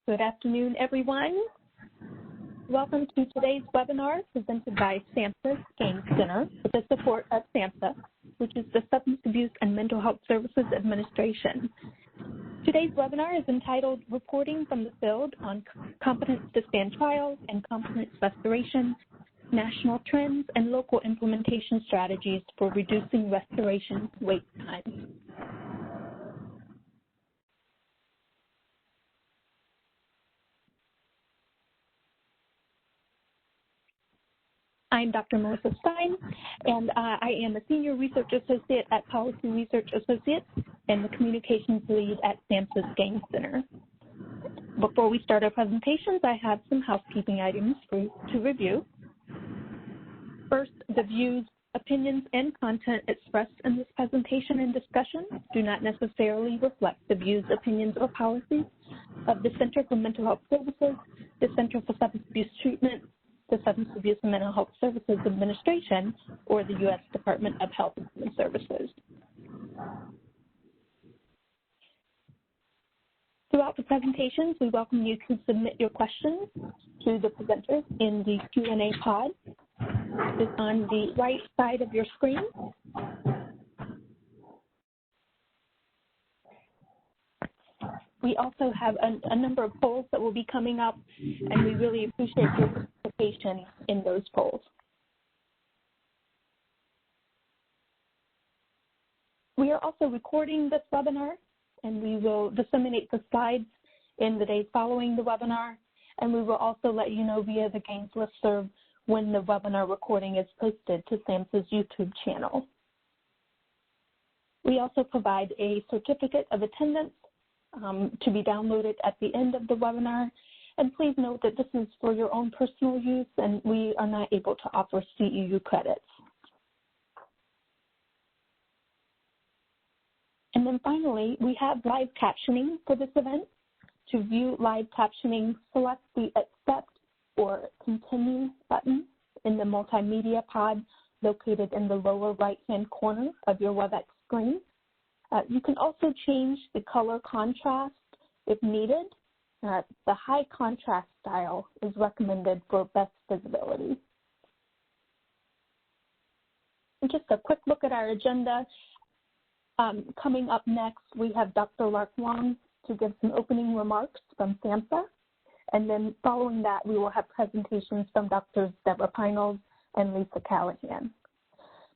Good afternoon, everyone. Welcome to today's webinar presented by SAMHSA's Gaines Center with the support of SAMHSA, which is the Substance Abuse and Mental Health Services Administration. Today's webinar is entitled Reporting from the Field on Competence to Stand Trial and Competence Restoration, National Trends and Local Implementation Strategies for Reducing Restoration Wait Times. I'm Dr. Melissa Stein, and I am a Senior Research Associate at Policy Research Associates and the Communications Lead at SAMHSA's Gaines Center. Before we start our presentations, I have some housekeeping items to review. First, the views, opinions, and content expressed in this presentation and discussion do not necessarily reflect the views, opinions, or policies of the Center for Mental Health Services, the Center for Substance Abuse Treatment, the Substance Abuse and Mental Health Services Administration, or the U.S. Department of Health and Human Services. Throughout the presentations, we welcome you to submit your questions to the presenters in the Q&A pod. It's on the right side of your screen. We also have a number of polls that will be coming up, and we really appreciate your participation in those polls. We are also recording this webinar, and we will disseminate the slides in the days following the webinar, and we will also let you know via the Gaines listserv when the webinar recording is posted to SAMHSA's YouTube channel. We also provide a certificate of attendance to be downloaded at the end of the webinar. And please note that this is for your own personal use, and we are not able to offer CEU credits. And then finally, we have live captioning for this event. To view live captioning, select the Accept or Continue button in the multimedia pod located in the lower right-hand corner of your WebEx screen. You can also change the color contrast if needed. The high contrast style is recommended for best visibility. And just a quick look at our agenda. Coming up next, we have Dr. Wong to give some opening remarks from SAMHSA. And then following that, we will have presentations from Drs. Deborah Hines and Lisa Callahan.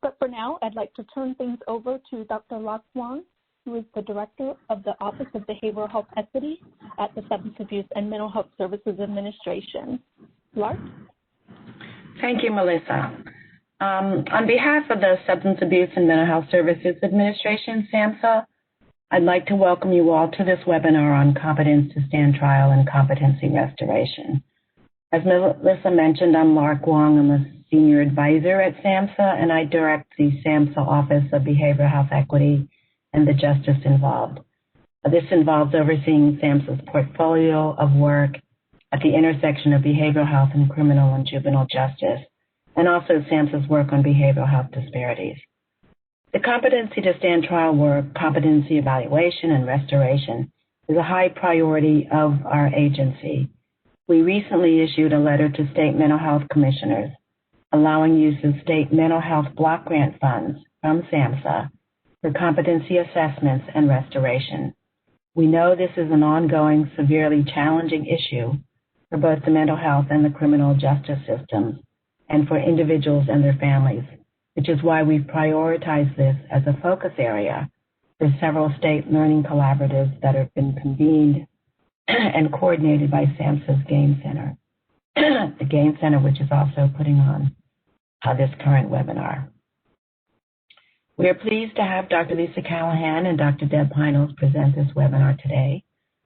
But for now, I'd like to turn things over to Dr. Wong, who is the Director of the Office of Behavioral Health Equity at the Substance Abuse and Mental Health Services Administration. Lark? Thank you, Melissa. On behalf of the Substance Abuse and Mental Health Services Administration, SAMHSA, I'd like to welcome you all to this webinar on Competence to Stand Trial and Competency Restoration. As Melissa mentioned, I'm Lark Wong. I'm a Senior Advisor at SAMHSA, and I direct the SAMHSA Office of Behavioral Health Equity and the justice involved. This involves overseeing SAMHSA's portfolio of work at the intersection of behavioral health and criminal and juvenile justice, and also SAMHSA's work on behavioral health disparities. The competency to stand trial work, competency evaluation, and restoration is a high priority of our agency. We recently issued a letter to state mental health commissioners allowing use of state mental health block grant funds from SAMHSA for competency assessments and restoration. We know this is an ongoing, severely challenging issue for both the mental health and the criminal justice systems and for individuals and their families, which is why we've prioritized this as a focus area for several state learning collaboratives that have been convened and coordinated by SAMHSA's Gaines Center, the Gaines Center, which is also putting on this current webinar. We are pleased to have Dr. Lisa Callahan and Dr. Deb Hines present this webinar today.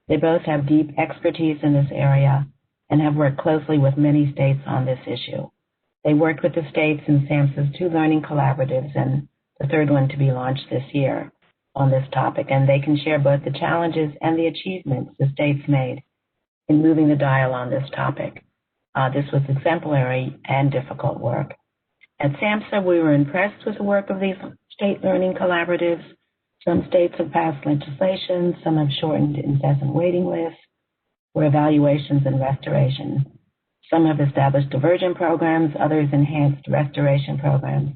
They both have deep expertise in this area and have worked closely with many states on this issue. They worked with the states in SAMHSA's 2 learning collaboratives and the 3rd one to be launched this year on this topic, and they can share both the challenges and the achievements the states made in moving the dial on this topic. This was exemplary and difficult work. At SAMHSA, we were impressed with the work of these state learning collaboratives. Some states have passed legislation, some have shortened incessant waiting lists, for evaluations and restoration. Some have established diversion programs, others enhanced restoration programs.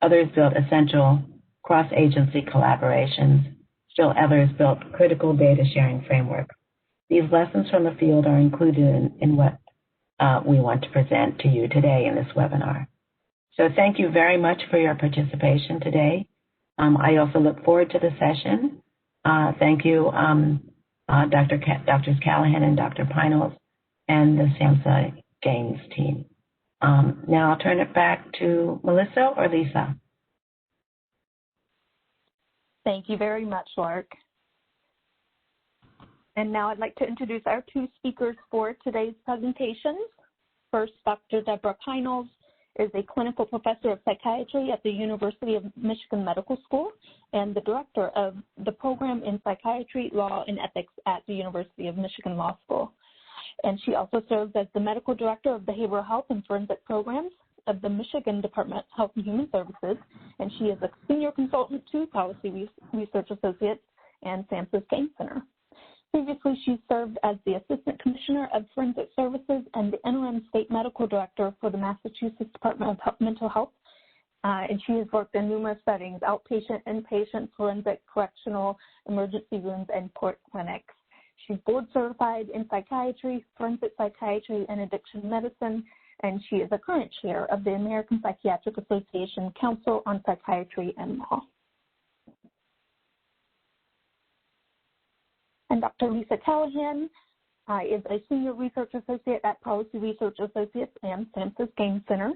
Others built essential cross-agency collaborations. Still others built critical data sharing frameworks. These lessons from the field are included in what we want to present to you today in this webinar. So thank you very much for your participation today. I also look forward to the session. Thank you, Drs. Callahan and Dr. Pinos and the SAMHSA Games team. Now I'll turn it back to Melissa or Lisa. Thank you very much, Lark. And now I'd like to introduce our two speakers for today's presentations. First, Dr. Deborah Hines is a clinical professor of psychiatry at the University of Michigan Medical School and the director of the program in psychiatry, law, and ethics at the University of Michigan Law School. And she also serves as the medical director of behavioral health and forensic programs of the Michigan Department of Health and Human Services, and she is a senior consultant to Policy Research Associates and SAMHSA's Games Center. Previously, she served as the Assistant Commissioner of Forensic Services and the Interim State Medical Director for the Massachusetts Department of Mental Health, and she has worked in numerous settings: outpatient, inpatient, forensic, correctional, emergency rooms, and court clinics. She's board certified in psychiatry, forensic psychiatry, and addiction medicine, and she is a current chair of the American Psychiatric Association Council on Psychiatry and Law. And Dr. Lisa Callahan is a senior research associate at Policy Research Associates and SAMHSA's Games Center,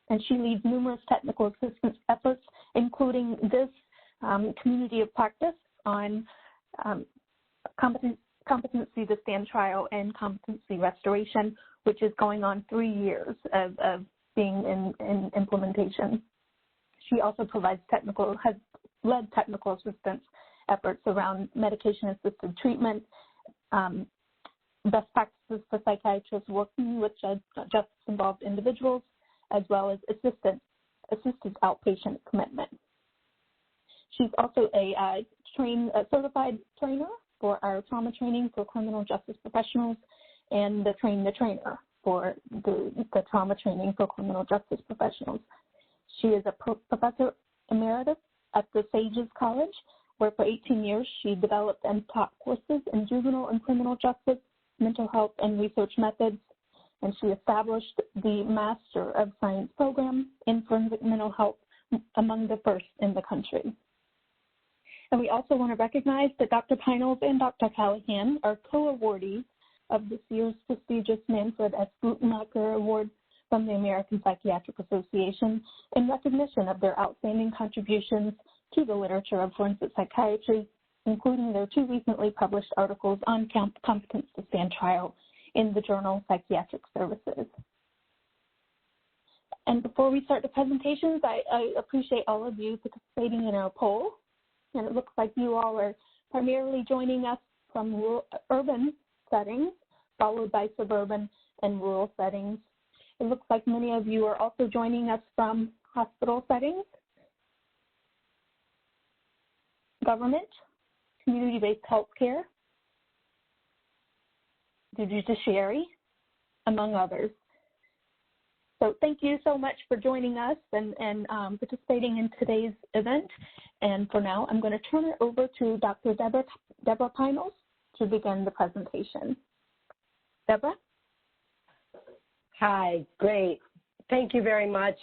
and she leads numerous technical assistance efforts, including this community of practice on competency to stand trial and competency restoration, which is going on 3 years of being in implementation. She also provides has led technical assistance efforts around medication-assisted treatment, best practices for psychiatrists working with justice-involved individuals, as well as assisted outpatient commitment. She's also a certified trainer for our trauma training for criminal justice professionals and the Train the Trainer for the trauma training for criminal justice professionals. She is a professor emeritus at the Sages College, where for 18 years she developed and taught courses in juvenile and criminal justice, mental health, and research methods, and she established the Master of Science program in forensic mental health, among the first in the country. And we also want to recognize that Dr. Pinos and Dr. Callahan are co-awardees of this year's prestigious Manfred S. Gutenberger Award from the American Psychiatric Association in recognition of their outstanding contributions to the literature of forensic psychiatry, including their 2 recently published articles on competence to stand trial in the journal Psychiatric Services. And before we start the presentations, I appreciate all of you participating in our poll. And it looks like you all are primarily joining us from urban settings, followed by suburban and rural settings. It looks like many of you are also joining us from hospital settings, government, community-based healthcare, the judiciary, among others. So thank you so much for joining us and participating in today's event. And for now, I'm going to turn it over to Dr. Deborah Hines to begin the presentation. Deborah? Hi, great. Thank you very much.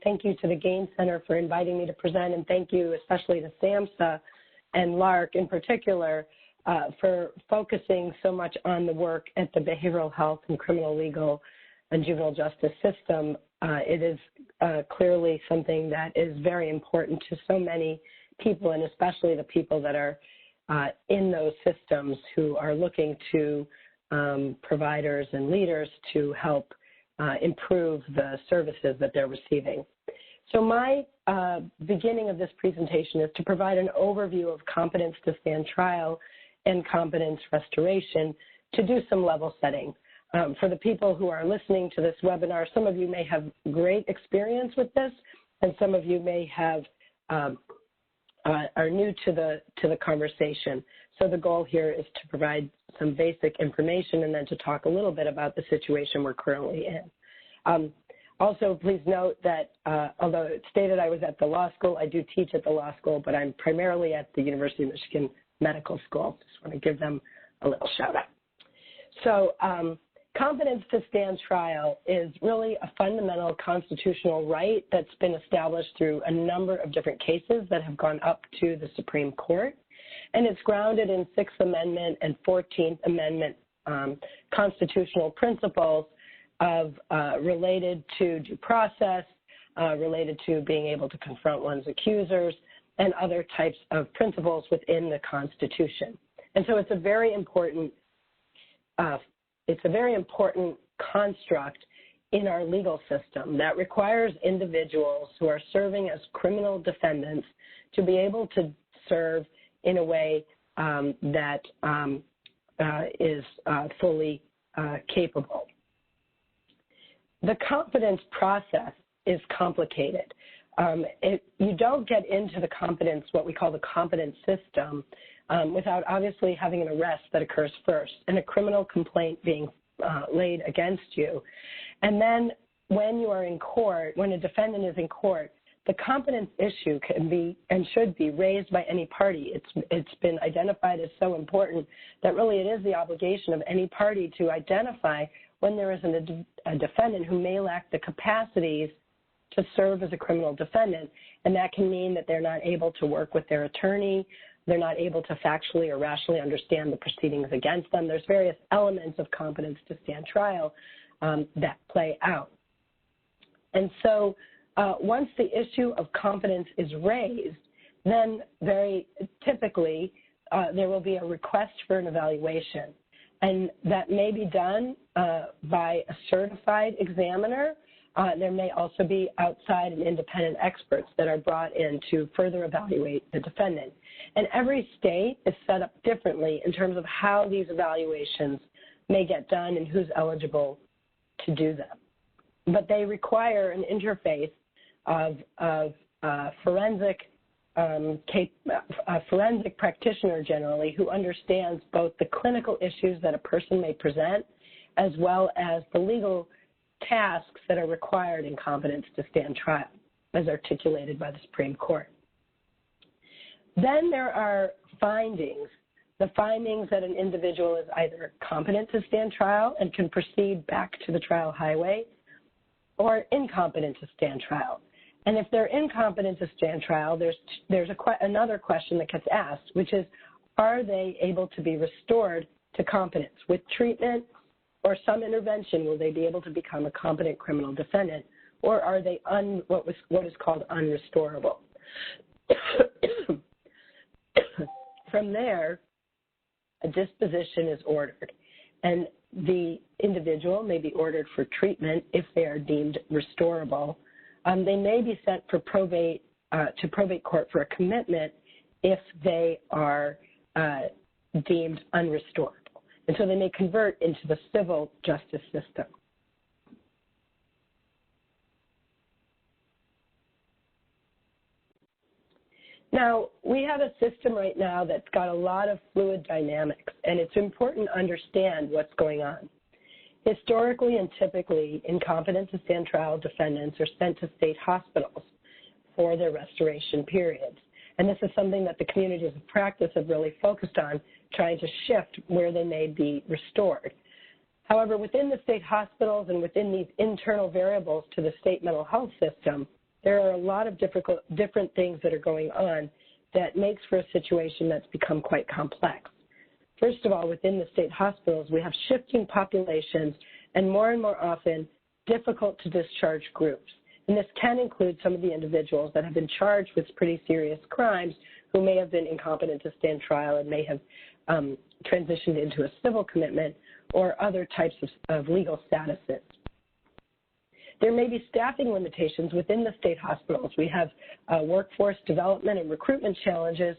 Thank you to the Gaines Center for inviting me to present, and thank you especially to SAMHSA and LARC in particular for focusing so much on the work at the behavioral health and criminal legal and juvenile justice system. It is clearly something that is very important to so many people, and especially the people that are in those systems who are looking to providers and leaders to help improve the services that they're receiving. So my beginning of this presentation is to provide an overview of competence to stand trial and competence restoration to do some level setting. For the people who are listening to this webinar, some of you may have great experience with this, and some of you may have are new to the conversation. So the goal here is to provide some basic information and then to talk a little bit about the situation we're currently in. Also, please note that although it stated I was at the law school, I do teach at the law school, but I'm primarily at the University of Michigan Medical School. Just want to give them a little shout out. So competence to stand trial is really a fundamental constitutional right that's been established through a number of different cases that have gone up to the Supreme Court. And it's grounded in Sixth Amendment and 14th Amendment constitutional principles of related to due process, related to being able to confront one's accusers, and other types of principles within the Constitution. And so it's a very important construct in our legal system that requires individuals who are serving as criminal defendants to be able to serve in a way that is fully capable. The competence process is complicated. You don't get into the competence, what we call the competence system, without obviously having an arrest that occurs first and a criminal complaint being laid against you. And then when you are in court, when a defendant is in court, the competence issue can be and should be raised by any party. It's been identified as so important that really it is the obligation of any party to identify when there is a defendant who may lack the capacities to serve as a criminal defendant. And that can mean that they're not able to work with their attorney, they're not able to factually or rationally understand the proceedings against them. There's various elements of competence to stand trial that play out. And so once the issue of competence is raised, then very typically there will be a request for an evaluation. And that may be done by a certified examiner. There may also be outside and independent experts that are brought in to further evaluate the defendant. And every state is set up differently in terms of how these evaluations may get done and who's eligible to do them. But they require an interface of a forensic practitioner generally who understands both the clinical issues that a person may present as well as the legal tasks that are required in competence to stand trial as articulated by the Supreme Court. Then there are findings, the findings that an individual is either competent to stand trial and can proceed back to the trial highway or incompetent to stand trial. And if they're incompetent to stand trial, there's another question that gets asked, which is, are they able to be restored to competence? With treatment or some intervention, will they be able to become a competent criminal defendant, or are they what is called unrestorable? From there, a disposition is ordered, and the individual may be ordered for treatment if they are deemed restorable. They may be sent for probate to probate court for a commitment if they are deemed unrestorable. And so they may convert into the civil justice system. Now, we have a system right now that's got a lot of fluid dynamics, and it's important to understand what's going on. Historically and typically, incompetent to stand trial defendants are sent to state hospitals for their restoration periods. And this is something that the communities of practice have really focused on, trying to shift where they may be restored. However, within the state hospitals and within these internal variables to the state mental health system, there are a lot of different things that are going on that makes for a situation that's become quite complex. First of all, within the state hospitals, we have shifting populations and more often difficult to discharge groups. And this can include some of the individuals that have been charged with pretty serious crimes who may have been incompetent to stand trial and may have transitioned into a civil commitment or other types of legal statuses. There may be staffing limitations within the state hospitals. We have workforce development and recruitment challenges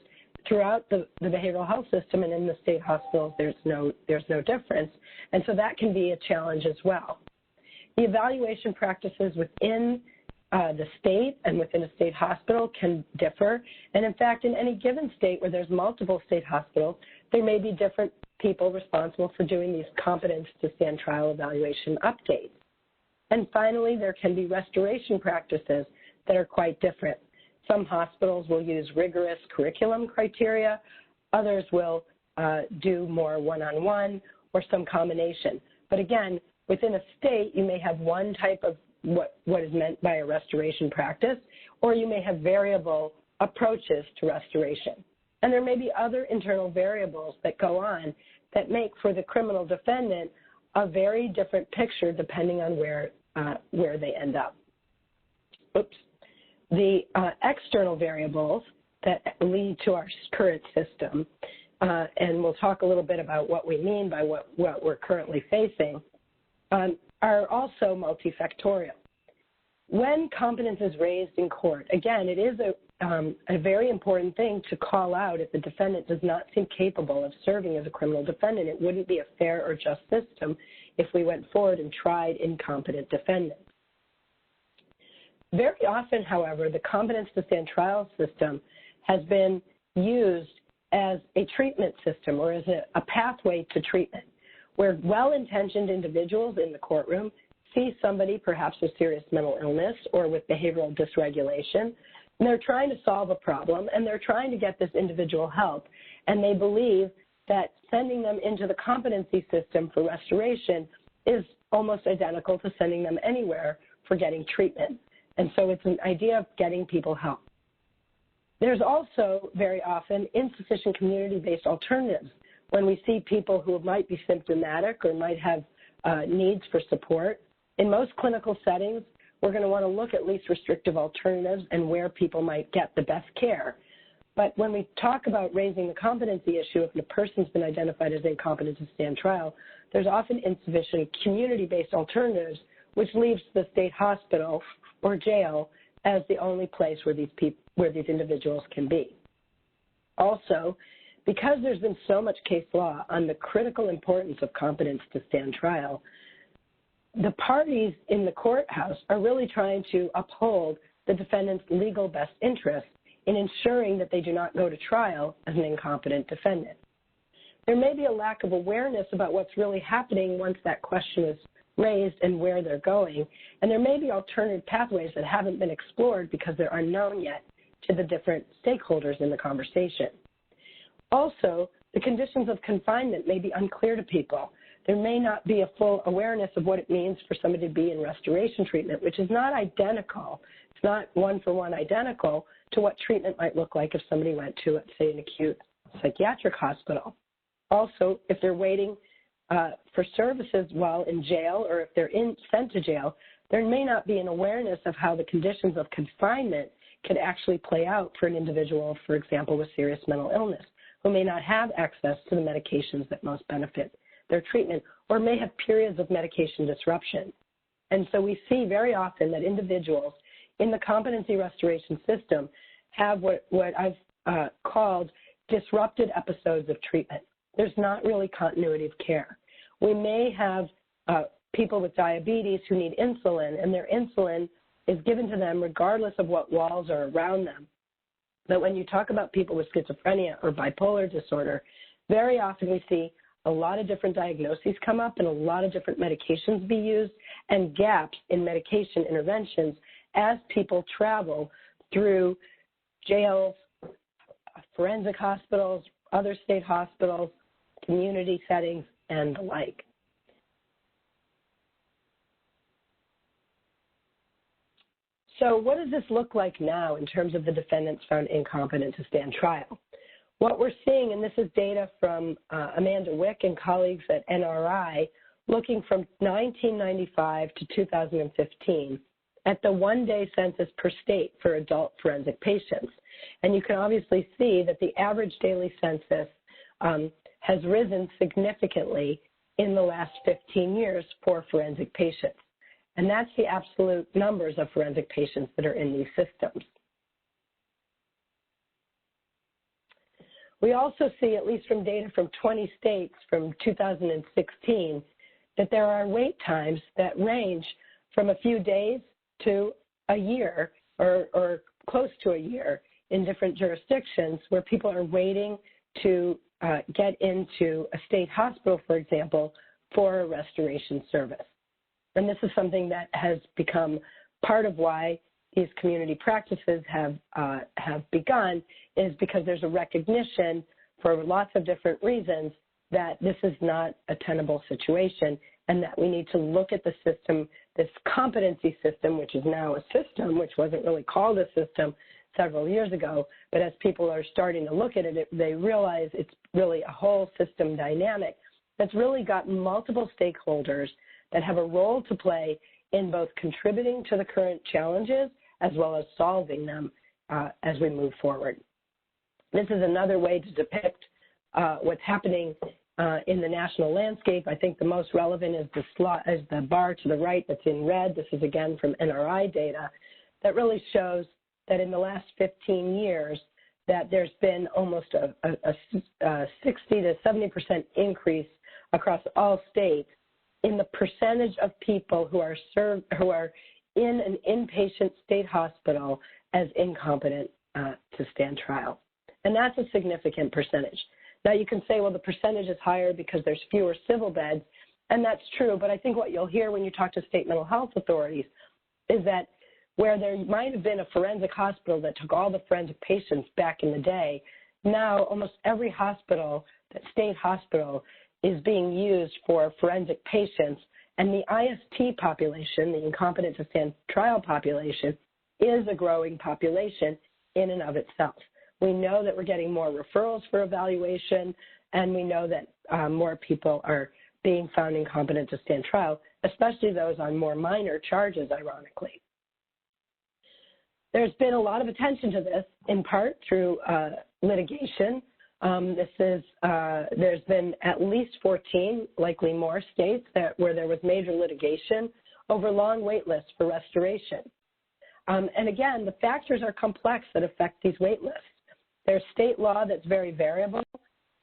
throughout the behavioral health system, and in the state hospitals, there's no difference. And so that can be a challenge as well. The evaluation practices within the state and within a state hospital can differ. And in fact, in any given state where there's multiple state hospitals, there may be different people responsible for doing these competence to stand trial evaluation updates. And finally, there can be restoration practices that are quite different. Some hospitals will use rigorous curriculum criteria. Others will do more one-on-one or some combination. But again, within a state, you may have one type of what is meant by a restoration practice, or you may have variable approaches to restoration. And there may be other internal variables that go on that make for the criminal defendant a very different picture depending on where they end up. Oops. The external variables that lead to our current system, and we'll talk a little bit about what we mean by what we're currently facing, are also multifactorial. When competence is raised in court, again, it is a very important thing to call out if the defendant does not seem capable of serving as a criminal defendant. It wouldn't be a fair or just system if we went forward and tried incompetent defendants. Very often, however, the competence to stand trial system has been used as a treatment system or as a pathway to treatment, where well-intentioned individuals in the courtroom see somebody perhaps with serious mental illness or with behavioral dysregulation, and they're trying to solve a problem, and they're trying to get this individual help, and they believe that sending them into the competency system for restoration is almost identical to sending them anywhere for getting treatment. And so it's an idea of getting people help. There's also very often insufficient community-based alternatives when we see people who might be symptomatic or might have needs for support. In most clinical settings, we're going to want to look at least restrictive alternatives and where people might get the best care. But when we talk about raising the competency issue, if a person's been identified as incompetent to stand trial, there's often insufficient community-based alternatives, which leaves the state hospital or jail as the only place where these individuals can be. Also, because there's been so much case law on the critical importance of competence to stand trial, the parties in the courthouse are really trying to uphold the defendant's legal best interest in ensuring that they do not go to trial as an incompetent defendant. There may be a lack of awareness about what's really happening once that question is raised and where they're going, and there may be alternative pathways that haven't been explored because they're unknown yet to the different stakeholders in the conversation. Also, the conditions of confinement may be unclear to people. There may not be a full awareness of what it means for somebody to be in restoration treatment, which is not identical. It's not one-for-one identical to what treatment might look like if somebody went to, let's say, an acute psychiatric hospital. Also, if they're waiting for services while in jail or if they're sent to jail, there may not be an awareness of how the conditions of confinement could actually play out for an individual, for example, with serious mental illness, who may not have access to the medications that most benefit their treatment or may have periods of medication disruption. And so we see very often that individuals in the competency restoration system have what I've called disrupted episodes of treatment. There's not really continuity of care. We may have people with diabetes who need insulin, and their insulin is given to them regardless of what walls are around them. But when you talk about people with schizophrenia or bipolar disorder, very often we see a lot of different diagnoses come up and a lot of different medications be used and gaps in medication interventions as people travel through jails, forensic hospitals, other state hospitals, community settings, and the like. So what does this look like now in terms of the defendants found incompetent to stand trial? What we're seeing, and this is data from Amanda Wick and colleagues at NRI, looking from 1995 to 2015 at the one-day census per state for adult forensic patients. And you can obviously see that the average daily census has risen significantly in the last 15 years for forensic patients. And that's the absolute numbers of forensic patients that are in these systems. We also see, at least from data from 20 states from 2016, that there are wait times that range from a few days to a year or close to a year in different jurisdictions where people are waiting to get into a state hospital, for example, for a restoration service. And this is something that has become part of why these community practices have begun, is because there's a recognition for lots of different reasons that this is not a tenable situation and that we need to look at the system, this competency system, which is now a system, which wasn't really called a system several years ago, but as people are starting to look at it, they realize it's really a whole system dynamic that's really got multiple stakeholders that have a role to play in both contributing to the current challenges as well as solving them as we move forward. This is another way to depict what's happening in the national landscape. I think the most relevant is the bar to the right that's in red. This is again from NRI data that really shows that in the last 15 years that there's been almost a 60 to 70% increase across all states in the percentage of people who are in an inpatient state hospital as incompetent to stand trial. And that's a significant percentage. Now you can say, well, the percentage is higher because there's fewer civil beds, and that's true, but I think what you'll hear when you talk to state mental health authorities is that where there might have been a forensic hospital that took all the forensic patients back in the day, now almost every hospital, that state hospital, is being used for forensic patients, and the IST population, the incompetent to stand trial population, is a growing population in and of itself. We know that we're getting more referrals for evaluation, and we know that more people are being found incompetent to stand trial, especially those on more minor charges, ironically. There's been a lot of attention to this, in part through litigation. There's been at least 14, likely more states where there was major litigation over long wait lists for restoration. And again, the factors are complex that affect these wait lists. There's state law that's very variable,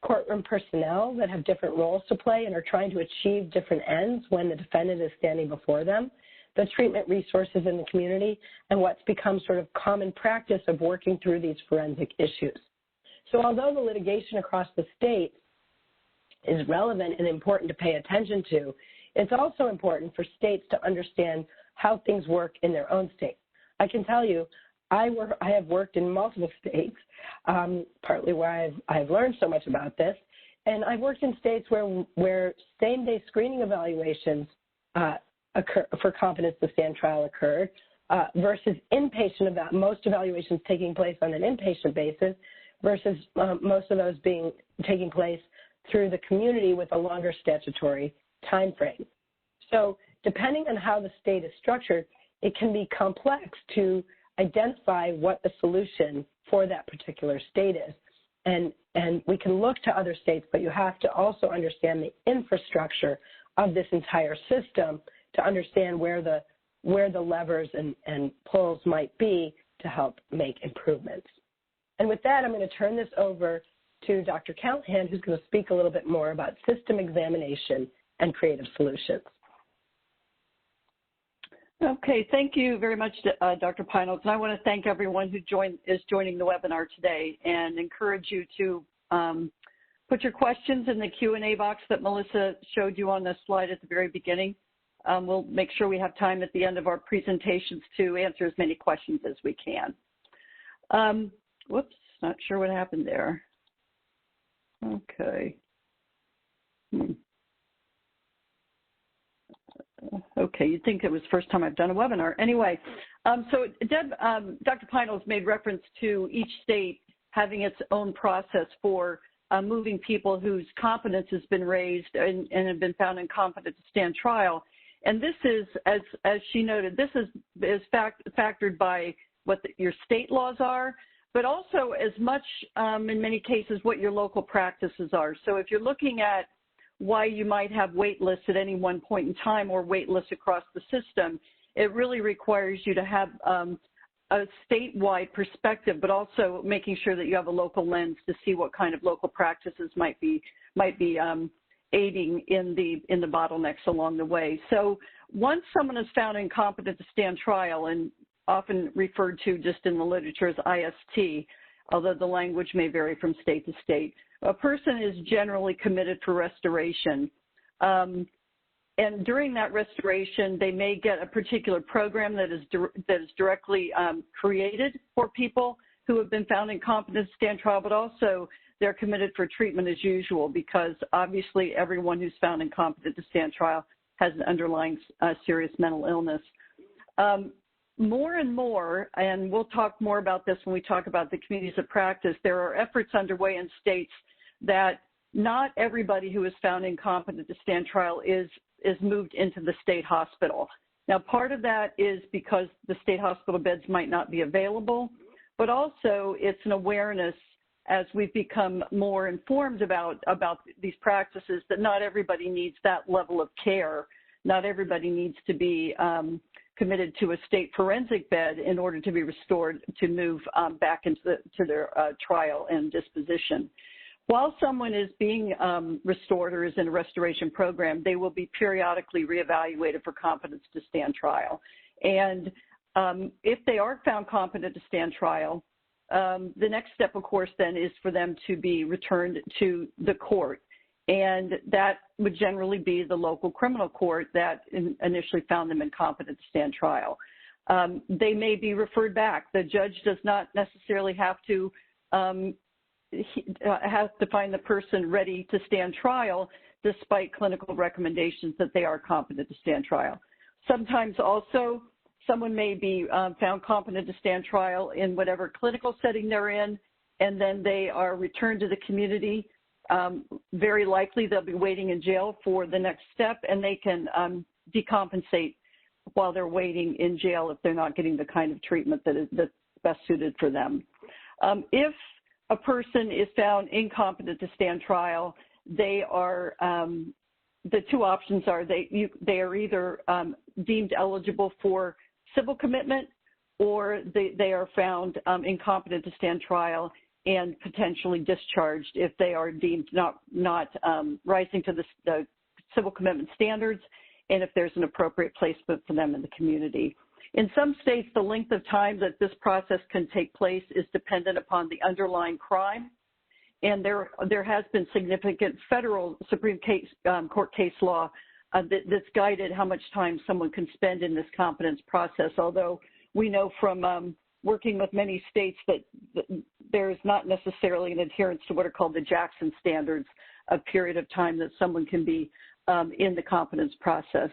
courtroom personnel that have different roles to play and are trying to achieve different ends when the defendant is standing before them, the treatment resources in the community, and what's become sort of common practice of working through these forensic issues. So although the litigation across the state is relevant and important to pay attention to, it's also important for states to understand how things work in their own state. I can tell you, I have worked in multiple states, partly why I've learned so much about this, and I've worked in states where same-day screening evaluations for competence to stand trial occurred versus inpatient, most evaluations taking place on an inpatient basis versus most of those taking place through the community with a longer statutory time frame. So depending on how the state is structured, it can be complex to identify what the solution for that particular state is. And we can look to other states, but you have to also understand the infrastructure of this entire system to understand where the levers and pulls might be to help make improvements. And with that, I'm going to turn this over to Dr. Callahan, who's going to speak a little bit more about system examination and creative solutions. Okay, thank you very much, Dr. Pines. And I want to thank everyone who is joining the webinar today and encourage you to put your questions in the Q&A box that Melissa showed you on the slide at the very beginning. We'll make sure we have time at the end of our presentations to answer as many questions as we can. Whoops, not sure what happened there. Okay. Okay, you'd think it was the first time I've done a webinar. Anyway, so Dr. Pines made reference to each state having its own process for moving people whose competence has been raised and have been found incompetent to stand trial. And this is, as she noted, this is factored by what your state laws are, but also as much, in many cases, what your local practices are. So if you're looking at why you might have wait lists at any one point in time or wait lists across the system, it really requires you to have a statewide perspective, but also making sure that you have a local lens to see what kind of local practices might be aiding in the bottlenecks along the way. So once someone is found incompetent to stand trial, and often referred to just in the literature as IST, although the language may vary from state to state. A person is generally committed for restoration. And during that restoration, they may get a particular program that is directly created for people who have been found incompetent to stand trial, but also they're committed for treatment as usual, because obviously everyone who's found incompetent to stand trial has an underlying serious mental illness. More and more, and we'll talk more about this when we talk about the communities of practice, there are efforts underway in states that not everybody who is found incompetent to stand trial is moved into the state hospital. Now, part of that is because the state hospital beds might not be available, but also it's an awareness as we've become more informed about these practices that not everybody needs that level of care. Not everybody needs to be committed to a state forensic bed in order to be restored to move back into their trial and disposition. While someone is being restored or is in a restoration program, they will be periodically reevaluated for competence to stand trial. And if they are found competent to stand trial, the next step, of course, then is for them to be returned to the court. And that would generally be the local criminal court that initially found them incompetent to stand trial. They may be referred back. The judge does not necessarily have to find the person ready to stand trial, despite clinical recommendations that they are competent to stand trial. Sometimes also, someone may be found competent to stand trial in whatever clinical setting they're in, and then they are returned to the community. Very likely they'll be waiting in jail for the next step, and they can decompensate while they're waiting in jail if they're not getting the kind of treatment that's best suited for them. If a person is found incompetent to stand trial, they are the two options are they are either deemed eligible for civil commitment, or they are found incompetent to stand trial and potentially discharged if they are deemed not rising to the civil commitment standards, and if there's an appropriate placement for them in the community. In some states, the length of time that this process can take place is dependent upon the underlying crime, and there has been significant federal Supreme Court case law that's guided how much time someone can spend in this competence process, although we know from working with many states that there's not necessarily an adherence to what are called the Jackson standards, a period of time that someone can be in the competence process.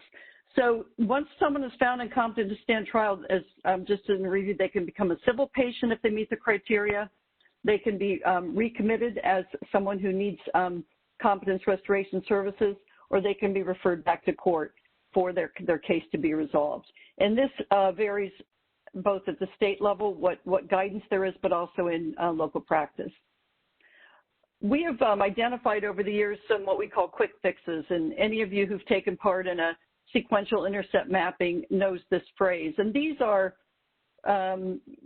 So once someone is found incompetent to stand trial, as just in review, they can become a civil patient if they meet the criteria. They can be recommitted as someone who needs competence restoration services, or they can be referred back to court for their case to be resolved. And this varies both at the state level, what guidance there is, but also in local practice. We have identified over the years some what we call quick fixes, and any of you who've taken part in a sequential intercept mapping knows this phrase. And these are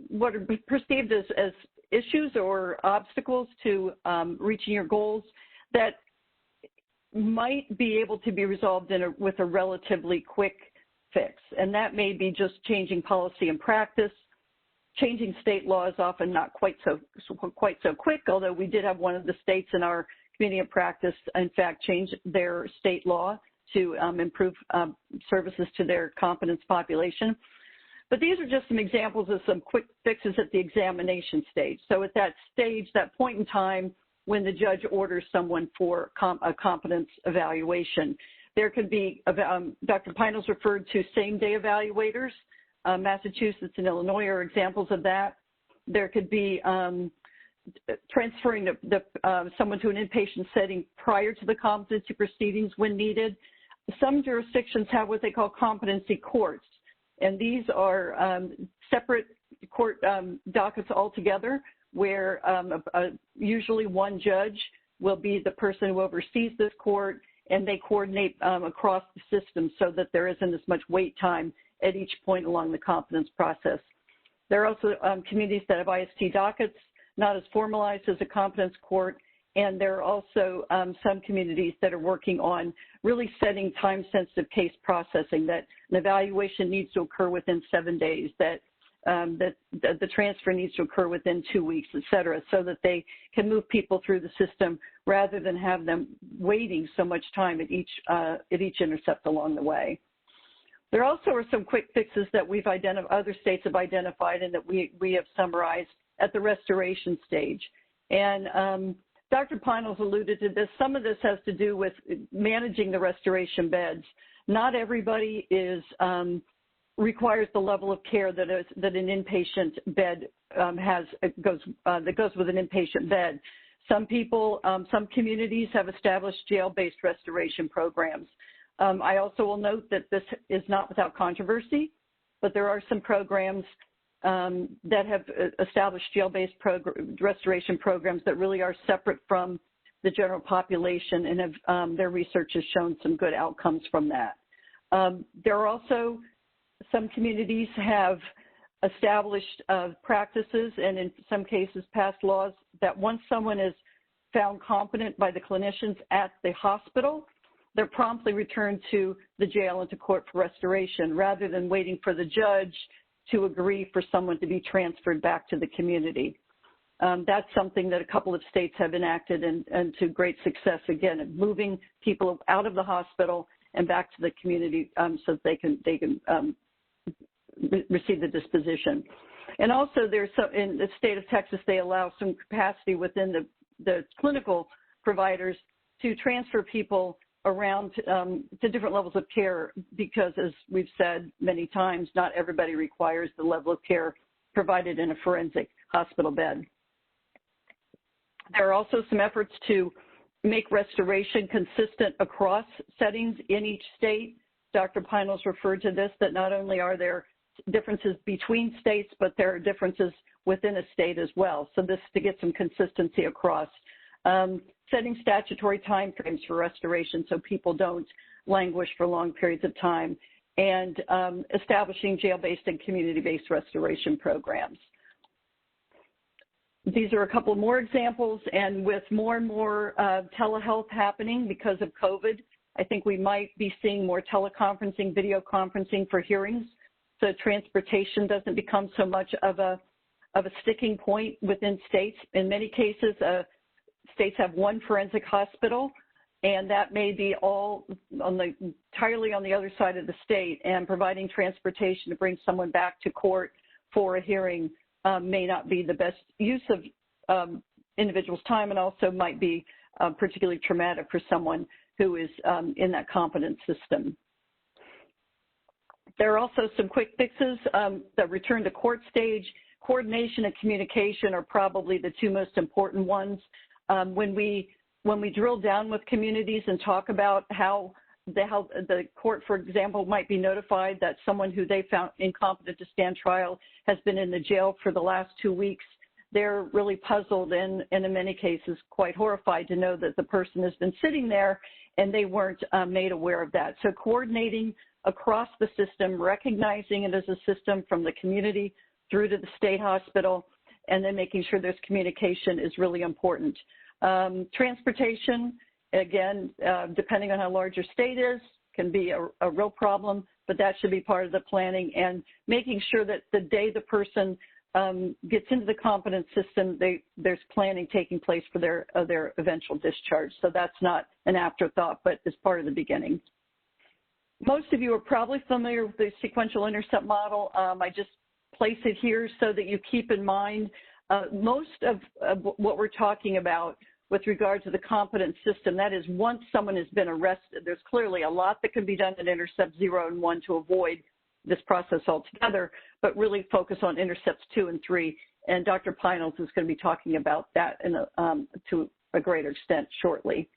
what are perceived as issues or obstacles to reaching your goals that might be able to be resolved with a relatively quick fix. And that may be just changing policy and practice. Changing state law is often not quite so quick, although we did have one of the states in our community of practice, in fact, change their state law to improve services to their competence population. But these are just some examples of some quick fixes at the examination stage. So at that stage, that point in time when the judge orders someone for a competence evaluation, there could be, Dr. Pinos referred to same-day evaluators. Massachusetts and Illinois are examples of that. There could be transferring someone to an inpatient setting prior to the competency proceedings when needed. Some jurisdictions have what they call competency courts, and these are separate court dockets altogether, where usually one judge will be the person who oversees this court, and they coordinate across the system so that there isn't as much wait time at each point along the competence process. There are also communities that have IST dockets, not as formalized as a competence court, and there are also some communities that are working on really setting time-sensitive case processing, that an evaluation needs to occur within 7 days, that that the transfer needs to occur within 2 weeks, et cetera, so that they can move people through the system rather than have them waiting so much time at each intercept along the way. There also are some quick fixes that other states have identified and that we have summarized at the restoration stage. And Dr. Pinals alluded to this. Some of this has to do with managing the restoration beds. Not everybody requires the level of care that an inpatient bed that goes with an inpatient bed. Some people, some communities have established jail-based restoration programs. I also will note that this is not without controversy, but there are some programs that have established jail-based restoration programs that really are separate from the general population and have their research has shown some good outcomes from that. There are also some communities have established practices and in some cases passed laws that once someone is found competent by the clinicians at the hospital, they're promptly returned to the jail and to court for restoration rather than waiting for the judge to agree for someone to be transferred back to the community. That's something that a couple of states have enacted and to great success, again, moving people out of the hospital and back to the community so that they can receive the disposition. And also there's in the state of Texas, they allow some capacity within the clinical providers to transfer people around to different levels of care because, as we've said many times, not everybody requires the level of care provided in a forensic hospital bed. There are also some efforts to make restoration consistent across settings in each state. Dr. Pinals referred to this, that not only are there differences between states, but there are differences within a state as well. So this to get some consistency across. Setting statutory timeframes for restoration so people don't languish for long periods of time, and establishing jail-based and community-based restoration programs. These are a couple more examples, and with more and more telehealth happening because of COVID, I think we might be seeing more teleconferencing, video conferencing for hearings, so transportation doesn't become so much of a sticking point within states. In many cases, states have one forensic hospital, and that may be all entirely on the other side of the state, and providing transportation to bring someone back to court for a hearing may not be the best use of individual's time, and also might be particularly traumatic for someone who is in that competent system. There are also some quick fixes that return to court stage. Coordination and communication are probably the two most important ones. When we drill down with communities and talk about how the court, for example, might be notified that someone who they found incompetent to stand trial has been in the jail for the last 2 weeks, they're really puzzled and in many cases quite horrified to know that the person has been sitting there and they weren't made aware of that. So coordinating across the system, recognizing it as a system from the community through to the state hospital, and then making sure there's communication is really important. Transportation, again, depending on how large your state is, can be a real problem, but that should be part of the planning, and making sure that the day the person gets into the competence system, there's planning taking place for their eventual discharge. So that's not an afterthought, but is part of the beginning. Most of you are probably familiar with the sequential intercept model. I just place it here so that you keep in mind most of what we're talking about with regard to the competence system. That is, once someone has been arrested, there's clearly a lot that can be done in Intercept 0 and 1 to avoid this process altogether, but really focus on Intercepts 2 and 3. And Dr. Pinals is going to be talking about that to a greater extent shortly.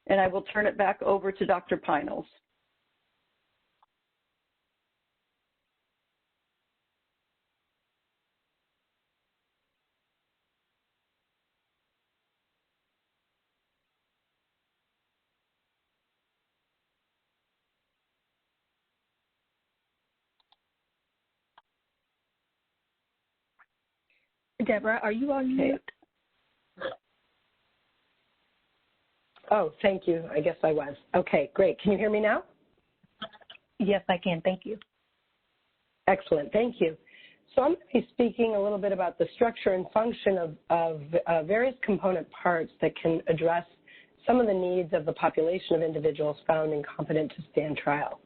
And I will turn it back over to Dr. Pinals. Deborah, are you on mute? Oh, thank you. I guess I was. Okay, great. Can you hear me now? Yes, I can. Thank you. Excellent. Thank you. So I'm going to be speaking a little bit about the structure and function of various component parts that can address some of the needs of the population of individuals found incompetent to stand trial.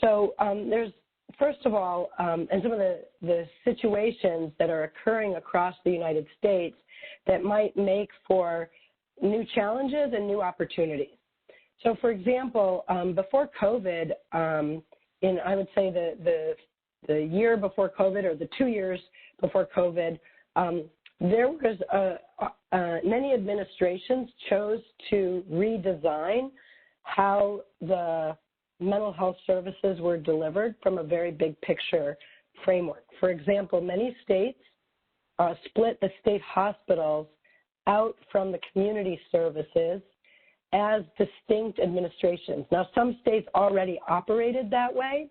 So there's, first of all, and some of the situations that are occurring across the United States that might make for new challenges and new opportunities. So, for example, before COVID, I would say the year before COVID or the 2 years before COVID, there was many administrations chose to redesign how the mental health services were delivered from a very big picture framework. For example, many states split the state hospitals out from the community services as distinct administrations. Now, some states already operated that way,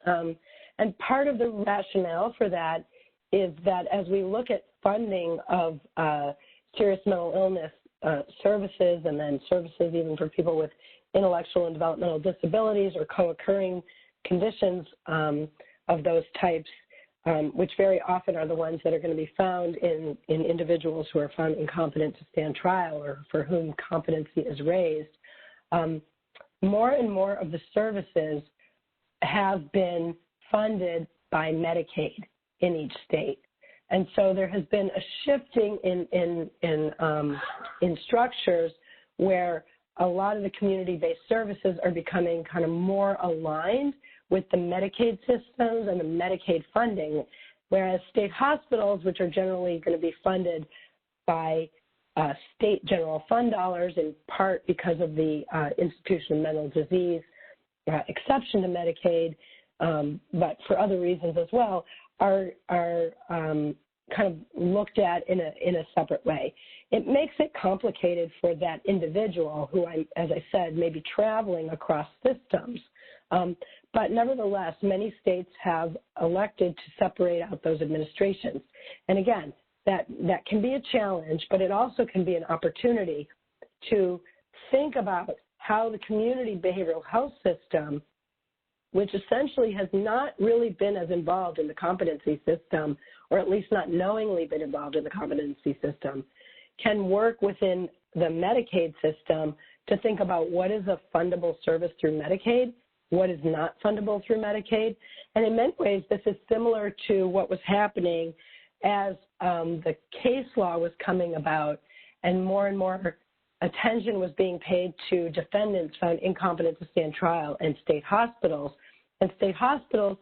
and part of the rationale for that is that as we look at funding of serious mental illness services and then services even for people with intellectual and developmental disabilities or co-occurring conditions of those types, which very often are the ones that are going to be found in individuals who are found incompetent to stand trial or for whom competency is raised. More and more of the services have been funded by Medicaid in each state. And so there has been a shifting in structures where a lot of the community-based services are becoming kind of more aligned with the Medicaid systems and the Medicaid funding, whereas state hospitals, which are generally going to be funded by state general fund dollars, in part because of the institution of mental disease exception to Medicaid, but for other reasons as well, are kind of looked at in a separate way. It makes it complicated for that individual who, as I said, may be traveling across systems. But nevertheless, many states have elected to separate out those administrations. And again, that can be a challenge, but it also can be an opportunity to think about how the community behavioral health system, which essentially has not really been as involved in the competency system, or at least not knowingly been involved in the competency system, can work within the Medicaid system to think about what is a fundable service through Medicaid, what is not fundable through Medicaid. And in many ways, this is similar to what was happening as the case law was coming about and more attention was being paid to defendants found incompetent to stand trial in state hospitals. And state hospitals,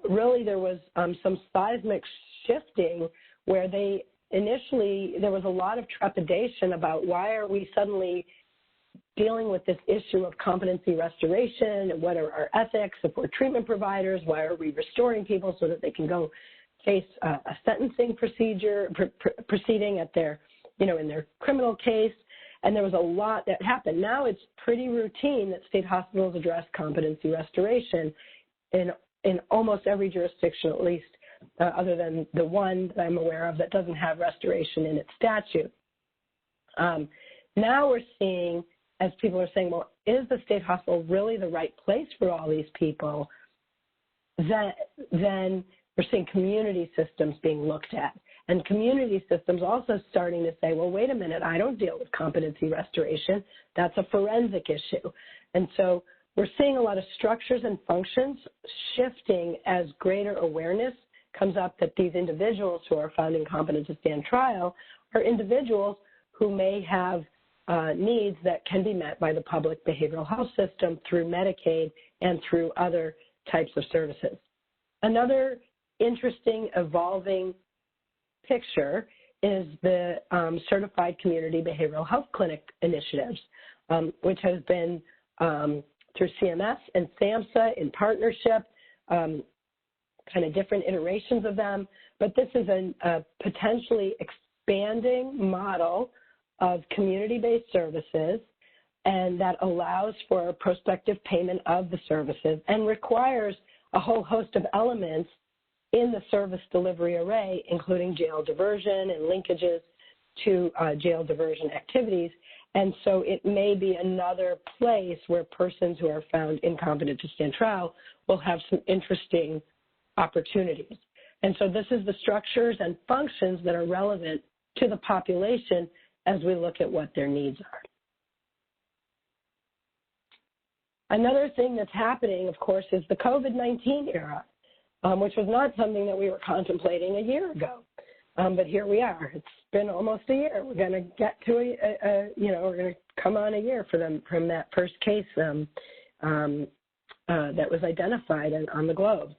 really there was some seismic shifting where there was a lot of trepidation about why are we suddenly dealing with this issue of competency restoration, and what are our ethics if we're treatment providers, why are we restoring people so that they can go face a sentencing proceeding at their, in their criminal case. And there was a lot that happened. Now it's pretty routine that state hospitals address competency restoration in almost every jurisdiction, at least other than the one that I'm aware of that doesn't have restoration in its statute. Now we're seeing, as people are saying, well, is the state hospital really the right place for all these people? Then we're seeing community systems being looked at. And community systems also starting to say, well, wait a minute, I don't deal with competency restoration. That's a forensic issue. And so we're seeing a lot of structures and functions shifting as greater awareness comes up that these individuals who are found incompetent to stand trial are individuals who may have needs that can be met by the public behavioral health system through Medicaid and through other types of services. Another interesting evolving picture is the Certified Community Behavioral Health Clinic initiatives, which has been through CMS and SAMHSA in partnership, kind of different iterations of them. But this is a potentially expanding model of community-based services, and that allows for prospective payment of the services and requires a whole host of elements in the service delivery array, including jail diversion and linkages to jail diversion activities. And so it may be another place where persons who are found incompetent to stand trial will have some interesting opportunities. And so this is the structures and functions that are relevant to the population as we look at what their needs are. Another thing that's happening, of course, is the COVID-19 era, which was not something that we were contemplating a year ago. But here we are. It's been almost a year. We're going to get to we're going to come on a year from that first case that was identified on the globe.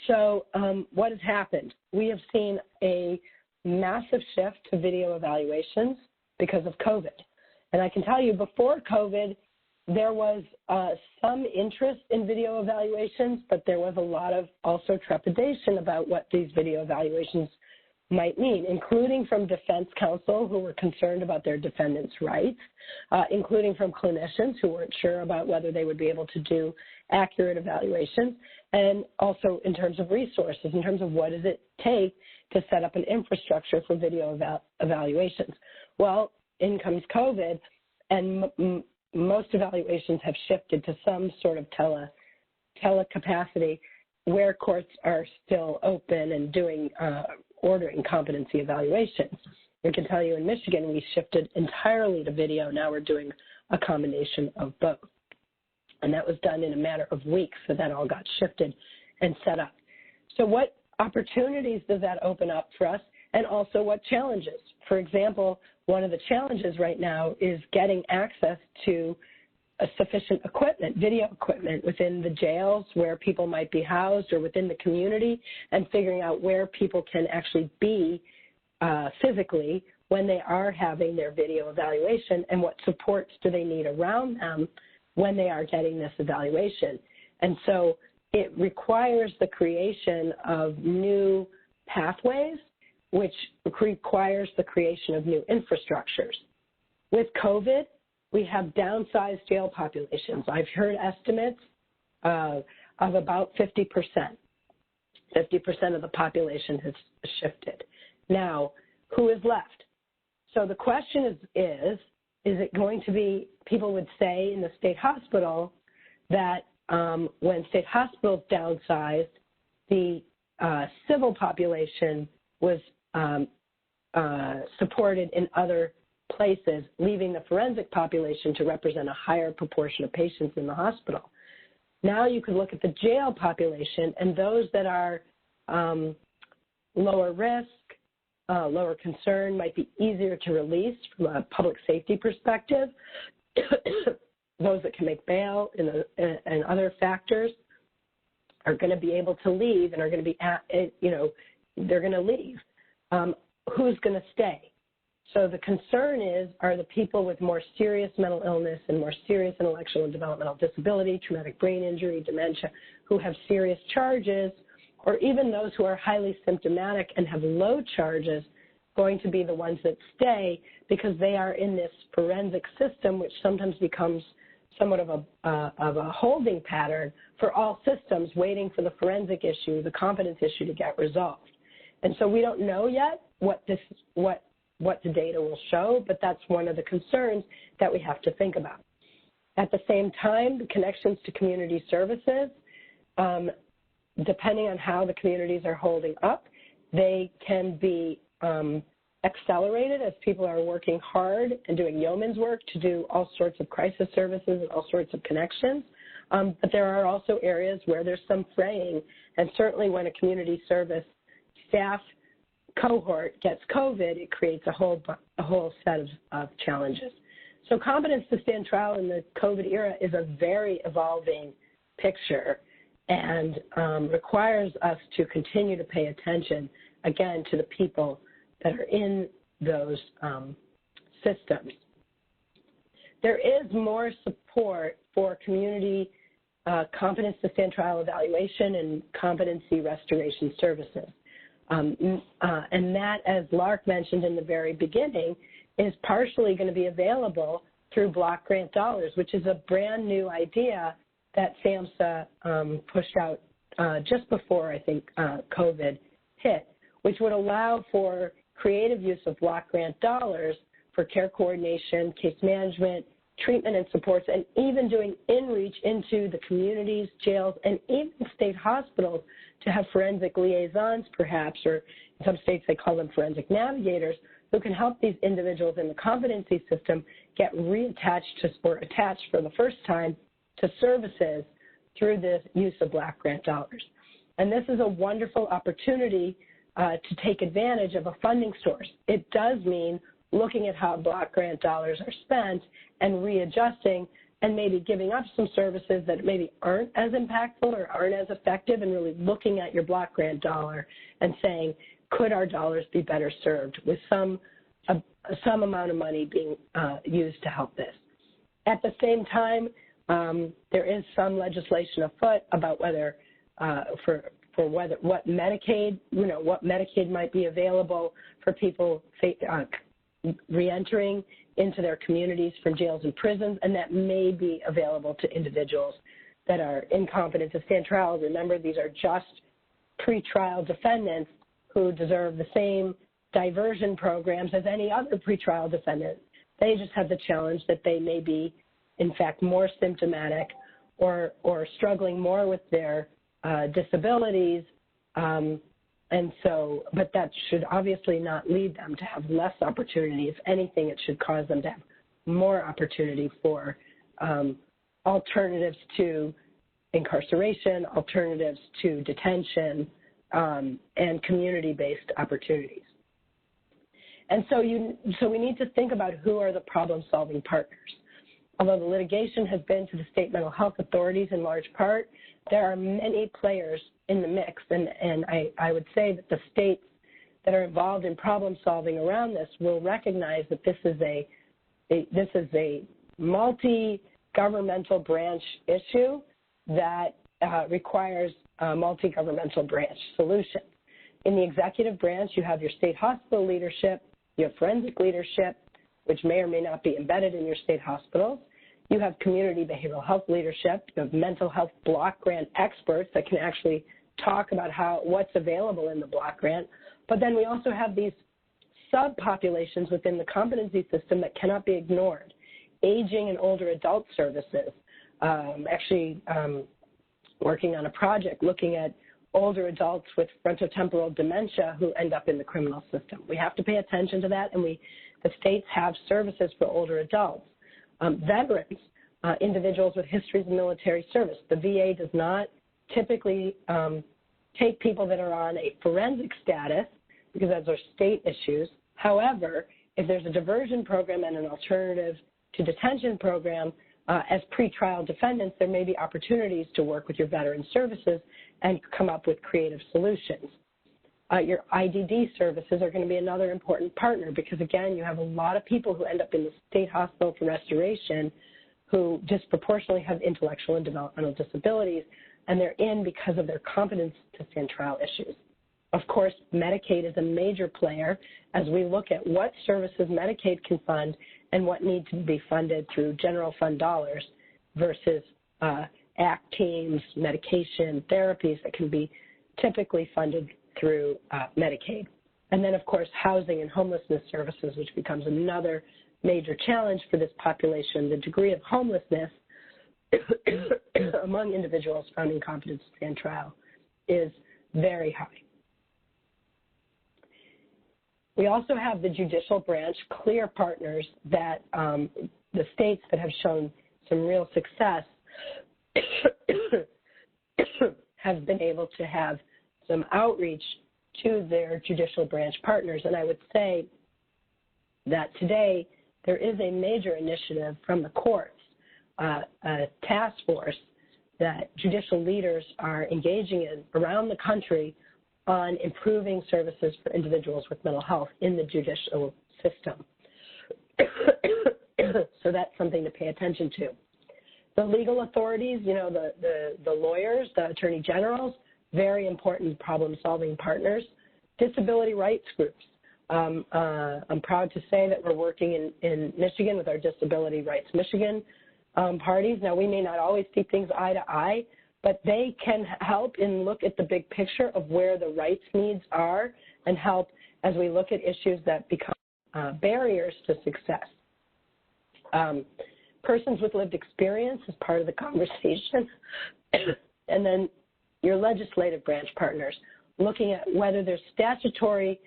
So what has happened? We have seen a massive shift to video evaluations because of COVID. And I can tell you, before COVID, there was some interest in video evaluations, but there was a lot of also trepidation about what these video evaluations might mean, including from defense counsel who were concerned about their defendants' rights, including from clinicians who weren't sure about whether they would be able to do accurate evaluations, and also in terms of resources, in terms of what does it take to set up an infrastructure for video evaluations. Well, in comes COVID, and most evaluations have shifted to some sort of telecapacity where courts are still open and doing ordering competency evaluations. I can tell you in Michigan, we shifted entirely to video. Now we're doing a combination of both. And that was done in a matter of weeks, so that all got shifted and set up. So what opportunities does that open up for us, and also what challenges? For example, one of the challenges right now is getting access to sufficient equipment, video equipment within the jails where people might be housed or within the community, and figuring out where people can actually be physically when they are having their video evaluation, and what supports do they need around them when they are getting this evaluation. And so it requires the creation of new pathways, which requires the creation of new infrastructures. With COVID, we have downsized jail populations. I've heard estimates of about 50%. 50% of the population has shifted. Now, who is left? So the question is it going to be, people would say in the state hospital that when state hospitals downsized, the civil population was supported in other places, leaving the forensic population to represent a higher proportion of patients in the hospital. Now you could look at the jail population, and those that are lower risk, lower concern, might be easier to release from a public safety perspective. Those that can make bail and other factors are going to be able to leave and are going to be, they're going to leave. Who's going to stay? So the concern is, are the people with more serious mental illness and more serious intellectual and developmental disability, traumatic brain injury, dementia, who have serious charges, or even those who are highly symptomatic and have low charges, going to be the ones that stay because they are in this forensic system, which sometimes becomes somewhat of a holding pattern for all systems, waiting for the forensic issue, the competence issue to get resolved. And so we don't know yet what the data will show, but that's one of the concerns that we have to think about. At the same time, the connections to community services, depending on how the communities are holding up, they can be accelerated as people are working hard and doing yeoman's work to do all sorts of crisis services and all sorts of connections. But there are also areas where there's some fraying, and certainly when a community service staff cohort gets COVID, it creates a whole set of challenges. So competence to stand trial in the COVID era is a very evolving picture, and requires us to continue to pay attention, again, to the people that are in those systems. There is more support for community competence to stand trial evaluation and competency restoration services. And that, as Lark mentioned in the very beginning, is partially going to be available through block grant dollars, which is a brand new idea that SAMHSA pushed out just before, I think, COVID hit, which would allow for creative use of block grant dollars for care coordination, case management, treatment and supports, and even doing in-reach into the communities, jails, and even state hospitals to have forensic liaisons, perhaps, or in some states they call them forensic navigators, who can help these individuals in the competency system get reattached to, or attached for the first time to services through the use of Black grant dollars. And this is a wonderful opportunity to take advantage of a funding source. It does mean looking at how Black grant dollars are spent and readjusting and maybe giving up some services that maybe aren't as impactful or aren't as effective, and really looking at your Black grant dollar and saying, could our dollars be better served with some amount of money being used to help this. At the same time, there is some legislation afoot about whether what Medicaid might be available for people reentering into their communities from jails and prisons, and that may be available to individuals that are incompetent to stand trial. Remember, these are just pretrial defendants who deserve the same diversion programs as any other pretrial defendant. They just have the challenge that they may be, in fact, more symptomatic or struggling more with their disabilities. But that should obviously not lead them to have less opportunity. If anything, it should cause them to have more opportunity for alternatives to incarceration, alternatives to detention, and community-based opportunities. And so we need to think about who are the problem-solving partners. Although the litigation has been to the state mental health authorities in large part, there are many players in the mix, and I would say that the states that are involved in problem-solving around this will recognize that this is a multi-governmental branch issue that requires a multi-governmental branch solution. In the executive branch, you have your state hospital leadership, you have forensic leadership, which may or may not be embedded in your state hospitals. You have community behavioral health leadership. You have mental health block grant experts that can actually talk about what's available in the block grant. But then we also have these subpopulations within the competency system that cannot be ignored. Aging and older adult services. Working on a project looking at older adults with frontotemporal dementia who end up in the criminal system. We have to pay attention to that, and the states have services for older adults. Veterans, individuals with histories of military service. The VA does not typically take people that are on a forensic status because those are state issues. However, if there's a diversion program and an alternative to detention program, as pretrial defendants, there may be opportunities to work with your veteran services and come up with creative solutions. Your IDD services are going to be another important partner because, again, you have a lot of people who end up in the state hospital for restoration who disproportionately have intellectual and developmental disabilities, and they're in because of their competence to stand trial issues. Of course, Medicaid is a major player as we look at what services Medicaid can fund and what need to be funded through general fund dollars versus ACT teams, medication, therapies that can be typically funded through Medicaid. And then, of course, housing and homelessness services, which becomes another major challenge for this population. The degree of homelessness among individuals found in competence to stand trial is very high. We also have the judicial branch, clear partners that the states that have shown some real success have been able to have some outreach to their judicial branch partners. And I would say that today there is a major initiative from the courts, a task force that judicial leaders are engaging in around the country on improving services for individuals with mental health in the judicial system. So that's something to pay attention to. The legal authorities, the lawyers, the attorney generals, very important problem-solving partners. Disability rights groups. I'm proud to say that we're working in Michigan with our Disability Rights Michigan parties. Now, we may not always see things eye to eye, but they can help and look at the big picture of where the rights needs are and help as we look at issues that become barriers to success. persons with lived experience as part of the conversation, and then your legislative branch partners, looking at whether there's statutory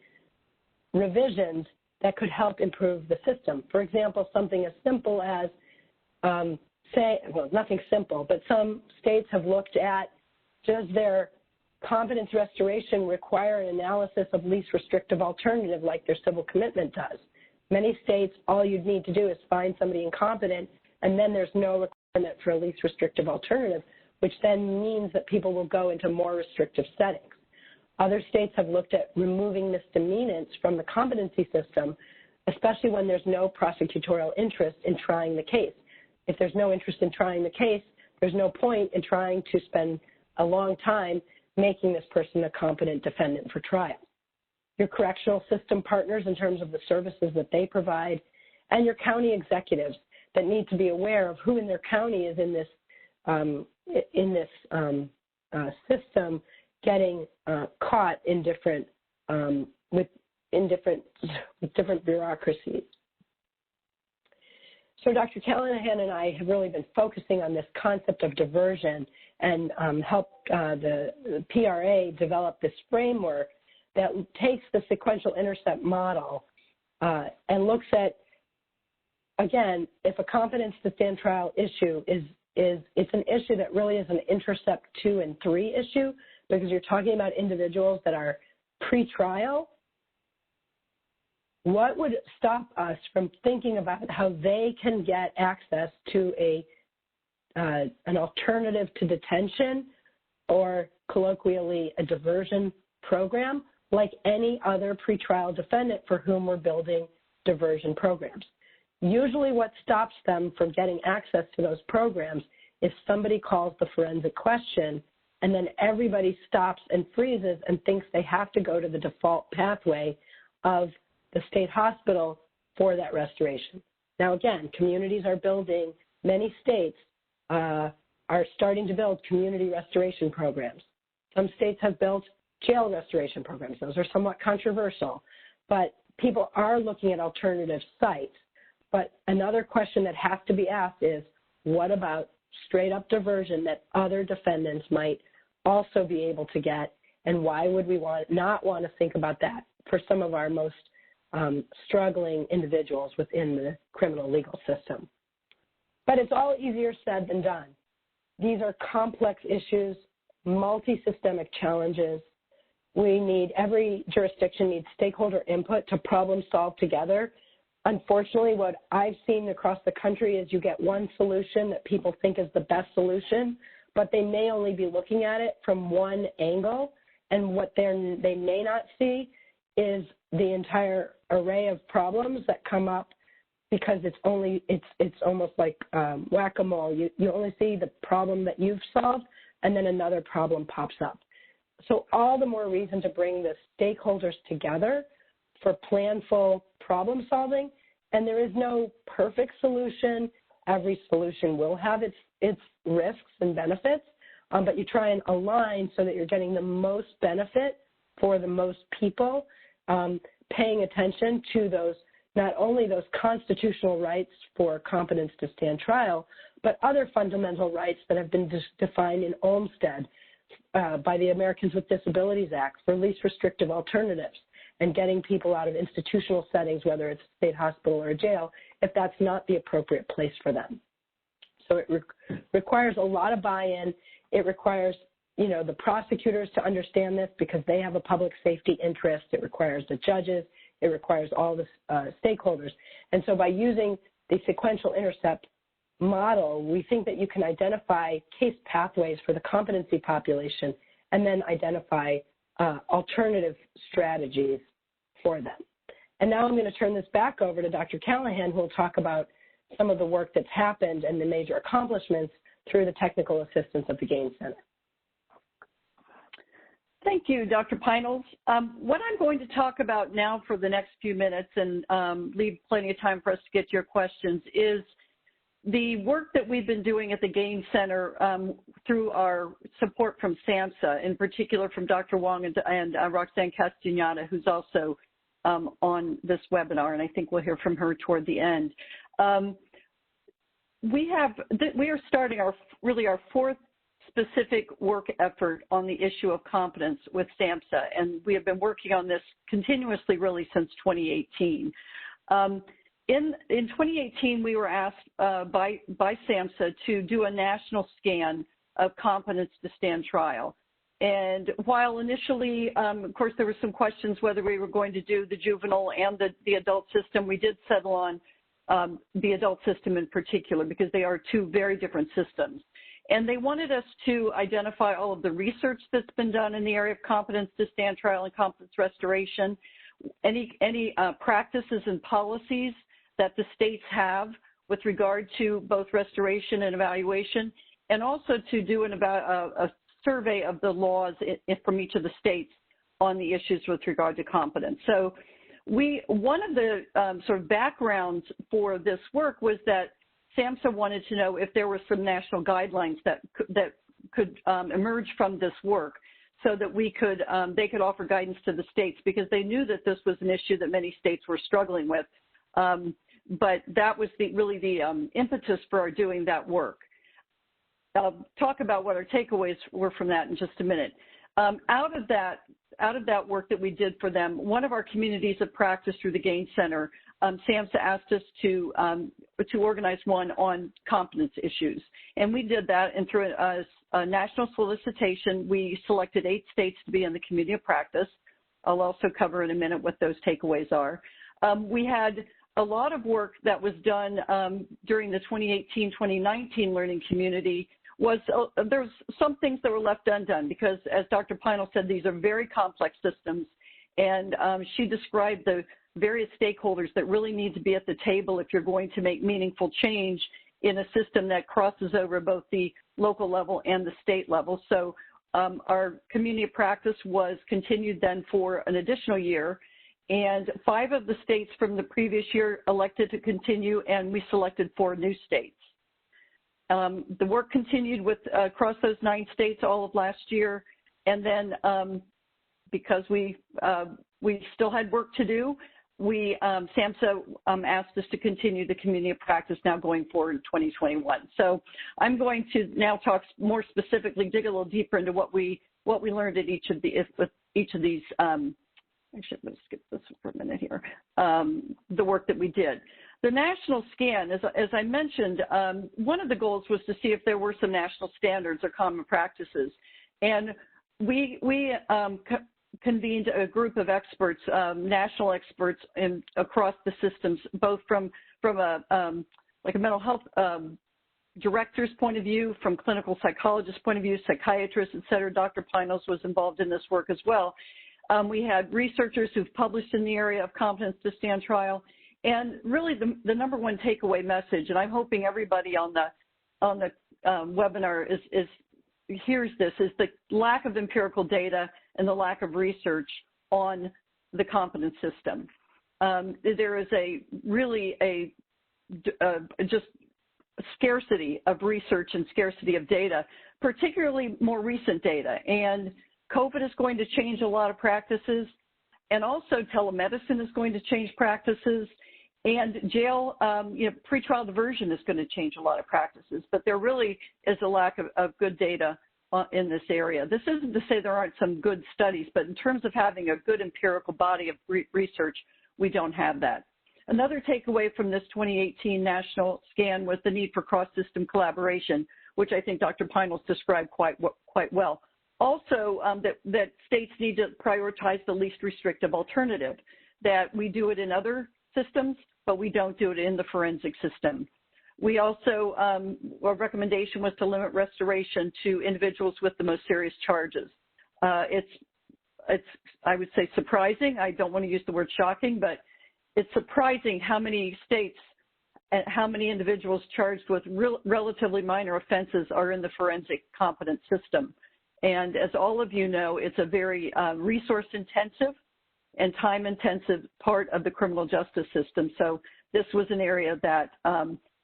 revisions that could help improve the system. For example, something as simple as, nothing simple, but some states have looked at, does their competence restoration require an analysis of least restrictive alternative like their civil commitment does? Many states, all you'd need to do is find somebody incompetent, and then there's no requirement for a least restrictive alternative, which then means that people will go into more restrictive settings. Other states have looked at removing misdemeanants from the competency system, especially when there's no prosecutorial interest in trying the case. If there's no interest in trying the case, there's no point in trying to spend a long time making this person a competent defendant for trial. Your correctional system partners in terms of the services that they provide, and your county executives that need to be aware of who in their county is in this system getting caught in different different bureaucracies. So Dr. Callahan and I have really been focusing on this concept of diversion and helped the PRA develop this framework that takes the sequential intercept model and looks at, again, if a competence to stand trial issue it's an issue that really is an Intercept 2 and 3 issue, because you're talking about individuals that are pre-trial. What would stop us from thinking about how they can get access to an alternative to detention, or colloquially a diversion program, like any other pretrial defendant for whom we're building diversion programs? Usually what stops them from getting access to those programs is somebody calls the forensic question, and then everybody stops and freezes and thinks they have to go to the default pathway of the state hospital for that restoration. Now, again, communities are building, many states are starting to build community restoration programs. Some states have built jail restoration programs. Those are somewhat controversial, but people are looking at alternative sites. But another question that has to be asked is, what about straight up diversion that other defendants might also be able to get, and why would we not want to think about that for some of our most struggling individuals within the criminal legal system? But it's all easier said than done. These are complex issues, multi-systemic challenges. Every jurisdiction needs stakeholder input to problem solve together. Unfortunately, what I've seen across the country is you get one solution that people think is the best solution, but they may only be looking at it from one angle, and what they may not see is the entire array of problems that come up, because it's almost like whack-a-mole. You only see the problem that you've solved, and then another problem pops up. So all the more reason to bring the stakeholders together for planful problem solving. And there is no perfect solution. Every solution will have its risks and benefits, but you try and align so that you're getting the most benefit for the most people, paying attention to those, not only those constitutional rights for competence to stand trial, but other fundamental rights that have been defined in Olmstead by the Americans with Disabilities Act for least restrictive alternatives, and getting people out of institutional settings, whether it's a state hospital or a jail, if that's not the appropriate place for them. So it requires a lot of buy-in. It requires, the prosecutors to understand this because they have a public safety interest. It requires the judges. It requires all the stakeholders. And so by using the sequential intercept model, we think that you can identify case pathways for the competency population and then identify alternative strategies for them. And now I'm going to turn this back over to Dr. Callahan, who will talk about some of the work that's happened and the major accomplishments through the technical assistance of the Gaines Center. Thank you, Dr. Peinels. What I'm going to talk about now for the next few minutes, and leave plenty of time for us to get to your questions, is the work that we've been doing at the Gaines Center through our support from SAMHSA, in particular from Dr. Wong and Roxanne Castagnata, who's also on this webinar, and I think we'll hear from her toward the end. we are starting our fourth specific work effort on the issue of competence with SAMHSA, and we have been working on this continuously really since 2018. In 2018, we were asked by SAMHSA to do a national scan of competence to stand trial. And while initially, of course, there were some questions whether we were going to do the juvenile and the adult system, we did settle on the adult system in particular because they are two very different systems. And they wanted us to identify all of the research that's been done in the area of competence to stand trial and competence restoration, any practices and policies that the states have with regard to both restoration and evaluation, and also to do a survey of the laws from each of the states on the issues with regard to competence. So one of the sort of backgrounds for this work was that SAMHSA wanted to know if there were some national guidelines that could emerge from this work so that they could offer guidance to the states, because they knew that this was an issue that many states were struggling with. But that was really the impetus for our doing that work. I'll talk about what our takeaways were from that in just a minute. Out of that work that we did for them, one of our communities of practice through the Gain Center, SAMHSA asked us to organize one on competence issues. And we did that, and through a national solicitation, we selected 8 states to be in the community of practice. I'll also cover in a minute what those takeaways are. We had a lot of work that was done during the 2018-2019 learning community. There's some things that were left undone because, as Dr. Pinal said, these are very complex systems, and she described the various stakeholders that really need to be at the table if you're going to make meaningful change in a system that crosses over both the local level and the state level. So our community of practice was continued then for an additional year, and 5 of the states from the previous year elected to continue, and we selected 4 new states. The work continued across those 9 states all of last year, and then because we still had work to do, SAMHSA asked us to continue the community of practice now going forward in 2021. So I'm going to now talk more specifically, dig a little deeper into what we learned at each of these. Actually, let's skip this for a minute here. The work that we did. The national scan, as I mentioned, one of the goals was to see if there were some national standards or common practices. And we convened a group of experts, national experts across the systems, both from a mental health director's point of view, from clinical psychologist's point of view, psychiatrists, et cetera. Dr. Pinals was involved in this work as well. We had researchers who've published in the area of competence to stand trial. And really the number one takeaway message, and I'm hoping everybody on the webinar hears this, is the lack of empirical data and the lack of research on the competence system. There is just scarcity of research and scarcity of data, particularly more recent data. And COVID is going to change a lot of practices, and also telemedicine is going to change practices, and pretrial diversion is going to change a lot of practices. But there really is a lack of good data in this area. This isn't to say there aren't some good studies, but in terms of having a good empirical body of research, we don't have that. Another takeaway from this 2018 national scan was the need for cross-system collaboration, which I think Dr. Pinals described quite well. Also, that states need to prioritize the least restrictive alternative, that we do it in other systems, but we don't do it in the forensic system. We also, our recommendation was to limit restoration to individuals with the most serious charges. It's, I would say, surprising. I don't want to use the word shocking, but it's surprising how many states and how many individuals charged with relatively minor offenses are in the forensic competence system. And as all of you know, it's a very resource-intensive and time-intensive part of the criminal justice system. So this was an area that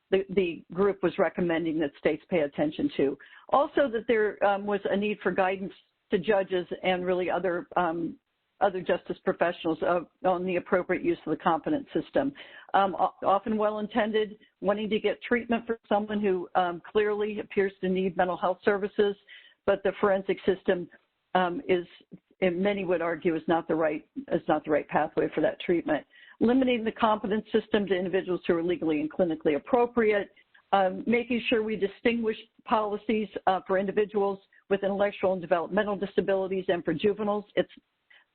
the group was recommending that states pay attention to. Also, that there was a need for guidance to judges and really other other justice professionals on the appropriate use of the Competence system. Often well-intended, wanting to get treatment for someone who clearly appears to need mental health services, but the forensic system many would argue, is not the right pathway for that treatment. Limiting the Competence system to individuals who are legally and clinically appropriate, making sure we distinguish policies for individuals with intellectual and developmental disabilities and for juveniles.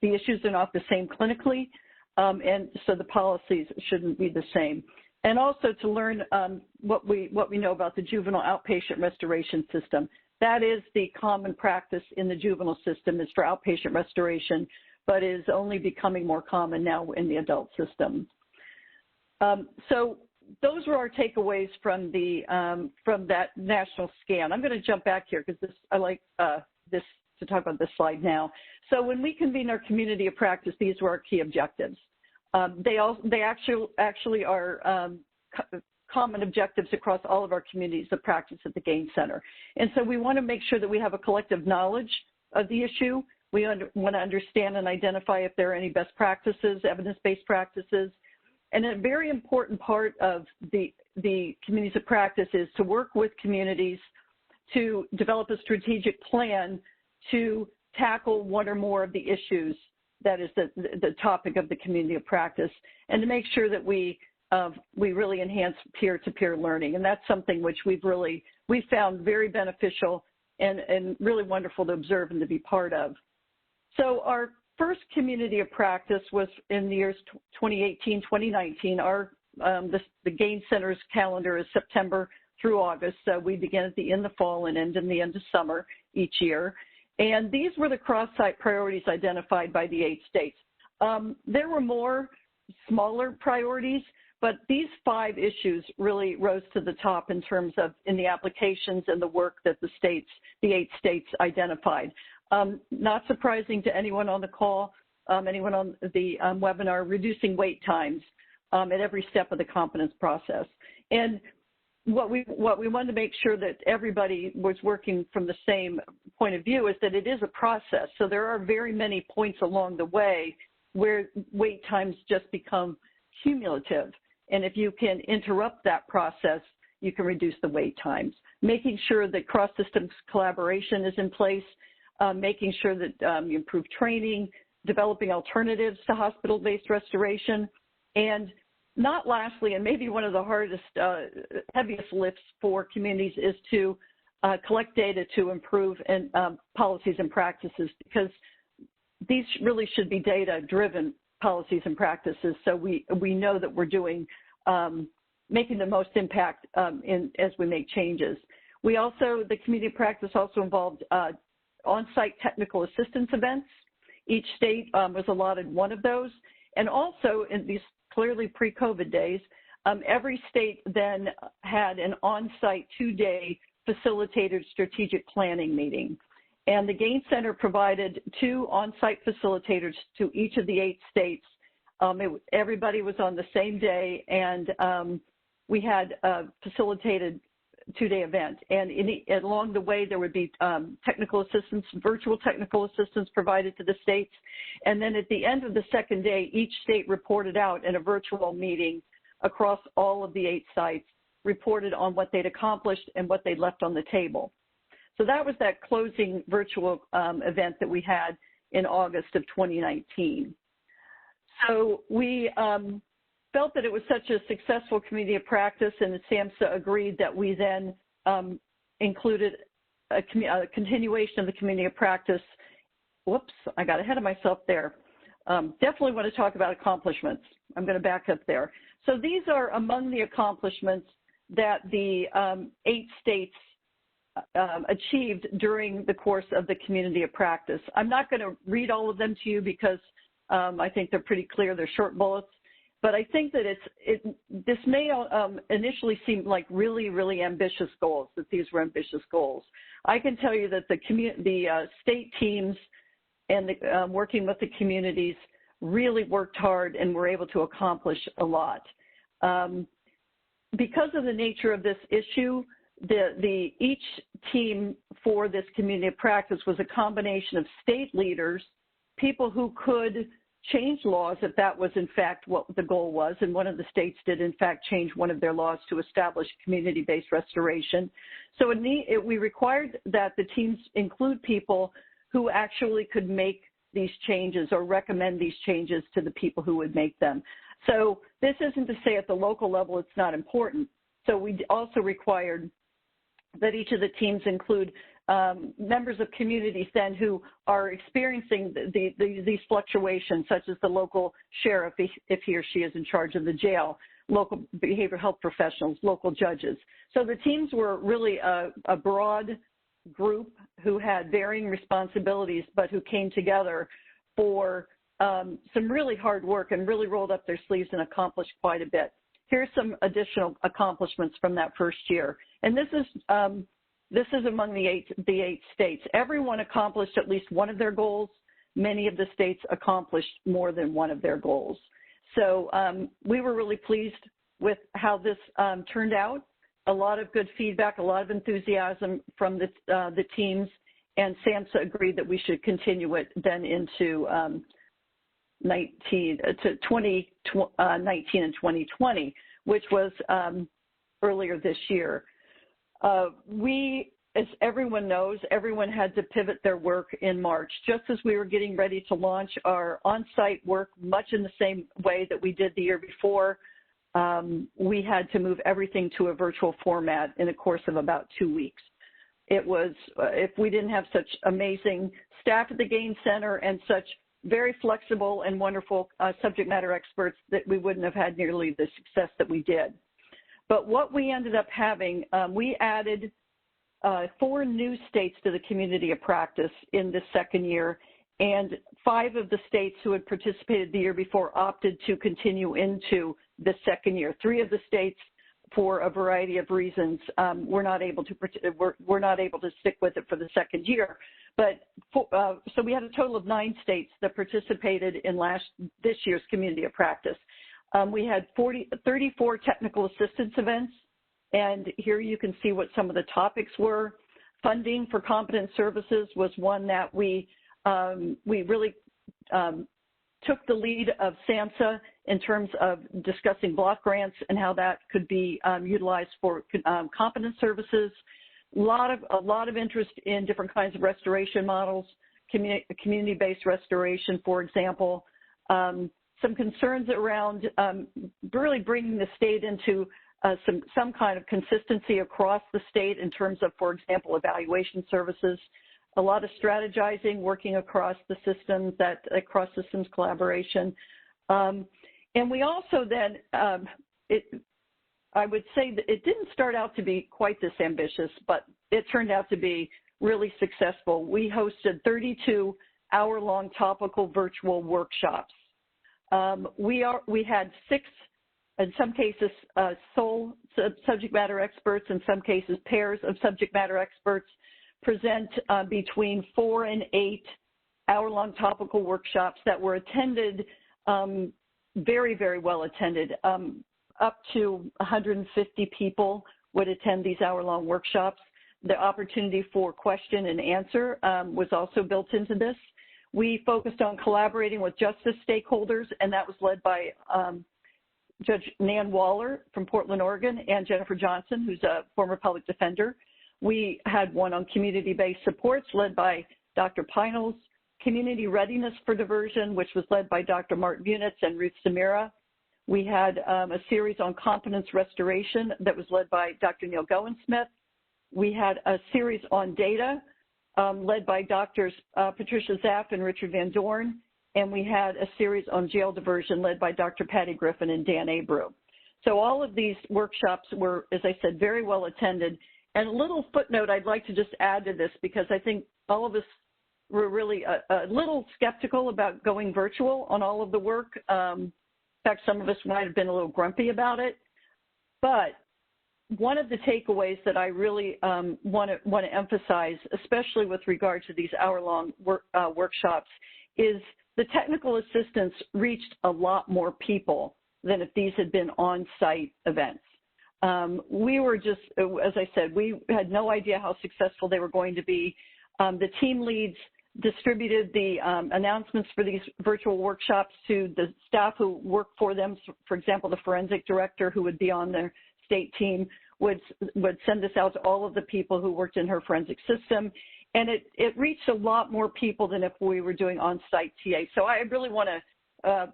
The issues are not the same clinically, and so the policies shouldn't be the same. And also to learn what we know about the juvenile outpatient restoration system. That is the common practice in the juvenile system, is for outpatient restoration, but is only becoming more common now in the adult system. So those were our takeaways from that national scan. I'm going to jump back here because I like this to talk about this slide now. So when we convened our community of practice, these were our key objectives. They actually are common objectives across all of our communities of practice at the Gaines Center. And so we want to make sure that we have a collective knowledge of the issue. We want to understand and identify if there are any best practices, evidence-based practices. And a very important part of the communities of practice is to work with communities to develop a strategic plan to tackle one or more of the issues that is the topic of the community of practice, and to make sure that we really enhance peer-to-peer learning. And that's something which we found very beneficial and really wonderful to observe and to be part of. So our first community of practice was in the years 2018, 2019. The Gaines Center's calendar is September through August. So we begin at the end of fall and end in the end of summer each year. And these were the cross-site priorities identified by the 8 states. There were more smaller priorities, but these 5 issues really rose to the top in terms of in the applications and the work that the 8 states identified. Not surprising to anyone on the call, anyone on the webinar, reducing wait times at every step of the competence process. And what we wanted to make sure that everybody was working from the same point of view is that it is a process. So there are very many points along the way where wait times just become cumulative. And if you can interrupt that process, you can reduce the wait times. Making sure that cross-systems collaboration is in place, making sure that you improve training, developing alternatives to hospital-based restoration, and not lastly, and maybe one of the hardest, heaviest lifts for communities is to collect data to improve policies and practices, because these really should be data-driven policies and practices, so we know that we're doing, making the most impact as we make changes. The community practice also involved on-site technical assistance events. Each state was allotted one of those, and also in these clearly pre-COVID days, every state then had an on-site 2-day facilitated strategic planning meeting. And the Gaines Center provided 2 on-site facilitators to each of the 8 states. Everybody was on the same day, and we had a facilitated 2-day event. And along the way, there would be technical assistance, virtual technical assistance provided to the states. And then at the end of the second day, each state reported out in a virtual meeting across all of the 8 sites, reported on what they'd accomplished and what they'd left on the table. So that was that closing virtual event that we had in August of 2019. So we felt that it was such a successful community of practice, and SAMHSA agreed that we then included a continuation of the community of practice. Whoops, I got ahead of myself there. Definitely want to talk about accomplishments. I'm going to back up there. So these are among the accomplishments that the 8 states achieved during the course of the community of practice. I'm not going to read all of them to you because I think they're pretty clear. They're short bullets. But I think that this may initially seem like really, really ambitious goals, that these were ambitious goals. I can tell you that the state teams and working with the communities really worked hard and were able to accomplish a lot. Because of the nature of this issue, each team for this community of practice was a combination of state leaders people who could change laws if that was in fact what the goal was, and one of the states did in fact change one of their laws to establish community-based restoration. So we required that the teams include people who actually could make these changes or recommend these changes to the people who would make them. So this isn't to say at the local level it's not important. So we also required that each of the teams include members of communities then who are experiencing these fluctuations, such as the local sheriff, if he or she is in charge of the jail, local behavioral health professionals, local judges. So the teams were really a broad group who had varying responsibilities, but who came together for some really hard work and really rolled up their sleeves and accomplished quite a bit. Here's some additional accomplishments from that first year. And this is among the eight states. Everyone accomplished at least one of their goals. Many of the states accomplished more than one of their goals. So we were really pleased with how this turned out. A lot of good feedback, a lot of enthusiasm from the teams, and SAMHSA agreed that we should continue it then into 2019 and 2020, which was earlier this year. As everyone knows, everyone had to pivot their work in March. Just as we were getting ready to launch our on-site work, much in the same way that we did the year before, we had to move everything to a virtual format in a course of about 2 weeks. It was, if we didn't have such amazing staff at the Gain Center and such very flexible and wonderful subject matter experts, that we wouldn't have had nearly the success that we did. But what we ended up having, we added 4 new states to the community of practice in this second year, and 5 of the states who had participated the year before opted to continue into the second year. 3 of the states, for a variety of reasons, were not able to stick with it for the second year. But so we had a total of 9 states that participated in this year's community of practice. We had 34 technical assistance events, and here you can see what some of the topics were. Funding for competent services was one that we really took the lead of SAMHSA in terms of discussing block grants and how that could be utilized for competent services. A lot of interest in different kinds of restoration models, community-based restoration, for example. Some concerns around really bringing the state into some kind of consistency across the state in terms of, for example, evaluation services. A lot of strategizing, working across the systems, across systems collaboration. And we also then, I would say that it didn't start out to be quite this ambitious, but it turned out to be really successful. We hosted 32 hour-long topical virtual workshops. We had 6, in some cases, sole subject matter experts, in some cases, pairs of subject matter experts present between 4 and 8 hour-long topical workshops that were attended, very, very well attended. Up to 150 people would attend these hour-long workshops. The opportunity for question and answer was also built into this. We focused on collaborating with justice stakeholders, and that was led by Judge Nan Waller from Portland, Oregon, and Jennifer Johnson, who's a former public defender. We had one on community-based supports led by Dr. Pinels, community readiness for diversion, which was led by Dr. Martin Munitz and Ruth Samira. We had a series on competence restoration that was led by Dr. Neil Gowan-Smith. We had a series on data led by Drs. Patricia Zaff and Richard Van Dorn. And we had a series on jail diversion led by Dr. Patty Griffin and Dan Abreu. So all of these workshops were, as I said, very well attended. And a little footnote I'd like to just add to this, because I think all of us were really a little skeptical about going virtual on all of the work. In fact, some of us might have been a little grumpy about it. But one of the takeaways that I really want to emphasize, especially with regard to these hour-long workshops, is the technical assistance reached a lot more people than if these had been on-site events. We were just, as I said, we had no idea how successful they were going to be. The team leads distributed the announcements for these virtual workshops to the staff who work for them. For example, the forensic director who would be on their state team would send this out to all of the people who worked in her forensic system. And it reached a lot more people than if we were doing on-site TA. So I really want to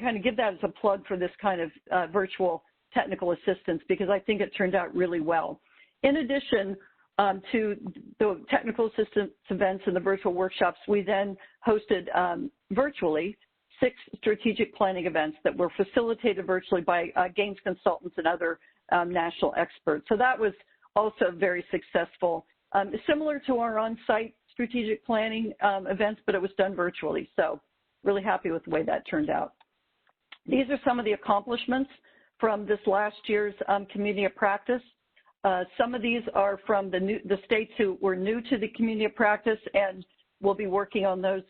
kind of give that as a plug for this kind of virtual technical assistance, because I think it turned out really well. In addition to the technical assistance events and the virtual workshops, we then hosted virtually 6 strategic planning events that were facilitated virtually by gains consultants and other national experts. So that was also very successful. Similar to our on-site strategic planning events, but it was done virtually. So really happy with the way that turned out. These are some of the accomplishments from this last year's community of practice. Some of these are from the states who were new to the community of practice, and we'll be working on those,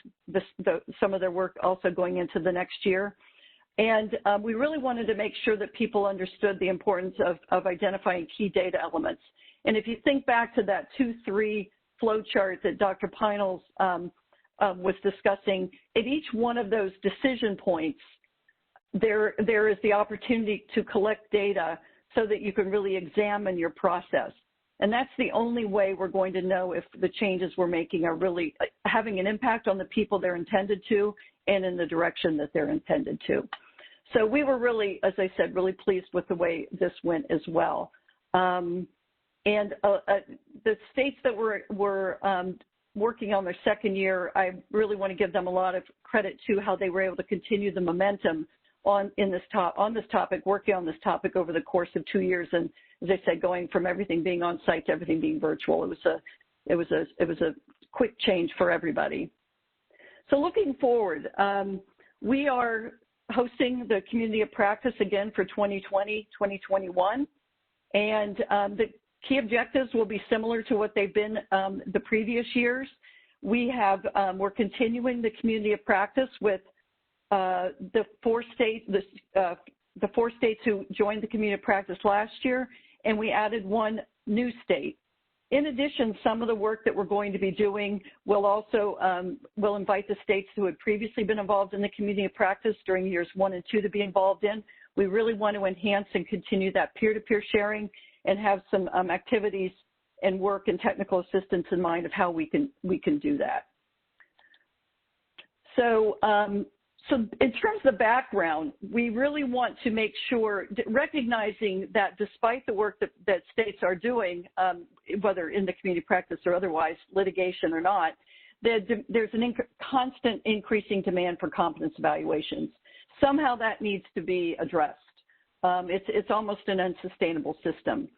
some of their work also going into the next year. And we really wanted to make sure that people understood the importance of identifying key data elements. And if you think back to that 2-3 flow chart that Dr. Peinels was discussing, at each one of those decision points, there is the opportunity to collect data so that you can really examine your process. And that's the only way we're going to know if the changes we're making are really having an impact on the people they're intended to and in the direction that they're intended to. So we were really, as I said, really pleased with the way this went as well. And the states that were working on their second year, I really want to give them a lot of credit to how they were able to continue the momentum on this topic, working on this topic over the course of 2 years, and as I said, going from everything being on site to everything being virtual. It was a quick change for everybody. So looking forward, we are hosting the community of practice again for 2020, 2021, and the key objectives will be similar to what they've been the previous years. We're continuing the community of practice with the 4 states who joined the community of practice last year, and we added 1 new state. In addition, some of the work that we're going to be doing will also will invite the states who had previously been involved in the community of practice during years 1 and 2 to be involved in. We really want to enhance and continue that peer-to-peer sharing and have some activities and work and technical assistance in mind of how we can do that. So in terms of the background, we really want to make sure, recognizing that despite the work that states are doing, whether in the community practice or otherwise, litigation or not, there's a constant increasing demand for competence evaluations. Somehow that needs to be addressed. It's almost an unsustainable system.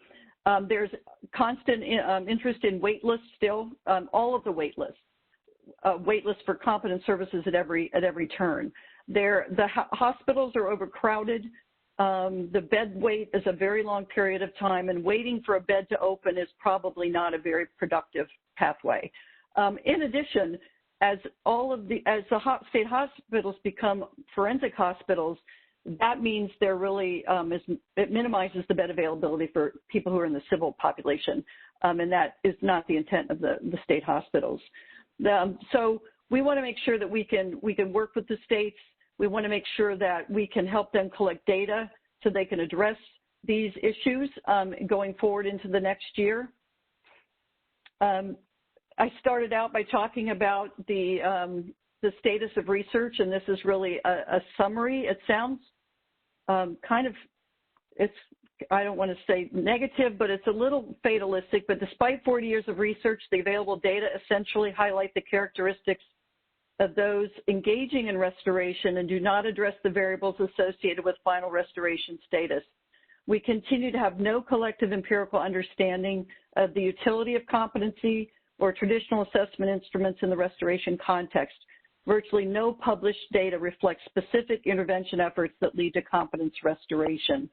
There's constant interest in wait lists still, all of the wait lists. Wait lists for competence services at every turn. The hospitals are overcrowded. The bed wait is a very long period of time, and waiting for a bed to open is probably not a very productive pathway. In addition, as the state hospitals become forensic hospitals, that means there really it minimizes the bed availability for people who are in the civil population, and that is not the intent of the state hospitals. So we want to make sure that we can work with the states. We want to make sure that we can help them collect data so they can address these issues going forward into the next year. I started out by talking about the status of research, and this is really a summary. It sounds I don't want to say negative, but it's a little fatalistic. But despite 40 years of research, the available data essentially highlight the characteristics of those engaging in restoration and do not address the variables associated with final restoration status. We continue to have no collective empirical understanding of the utility of competency or traditional assessment instruments in the restoration context. Virtually no published data reflects specific intervention efforts that lead to competence restoration.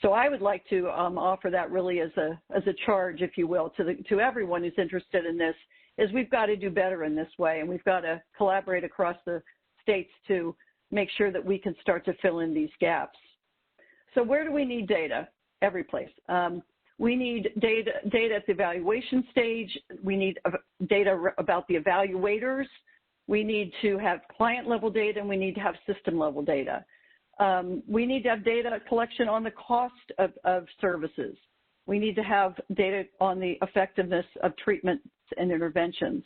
So I would like to offer that really as a charge, if you will, to everyone who's interested in this, is we've got to do better in this way, and we've got to collaborate across the states to make sure that we can start to fill in these gaps. So where do we need data? Every place. We need data at the evaluation stage. We need data about the evaluators. We need to have client-level data, and we need to have system-level data. We need to have data collection on the cost of services. We need to have data on the effectiveness of treatments and interventions,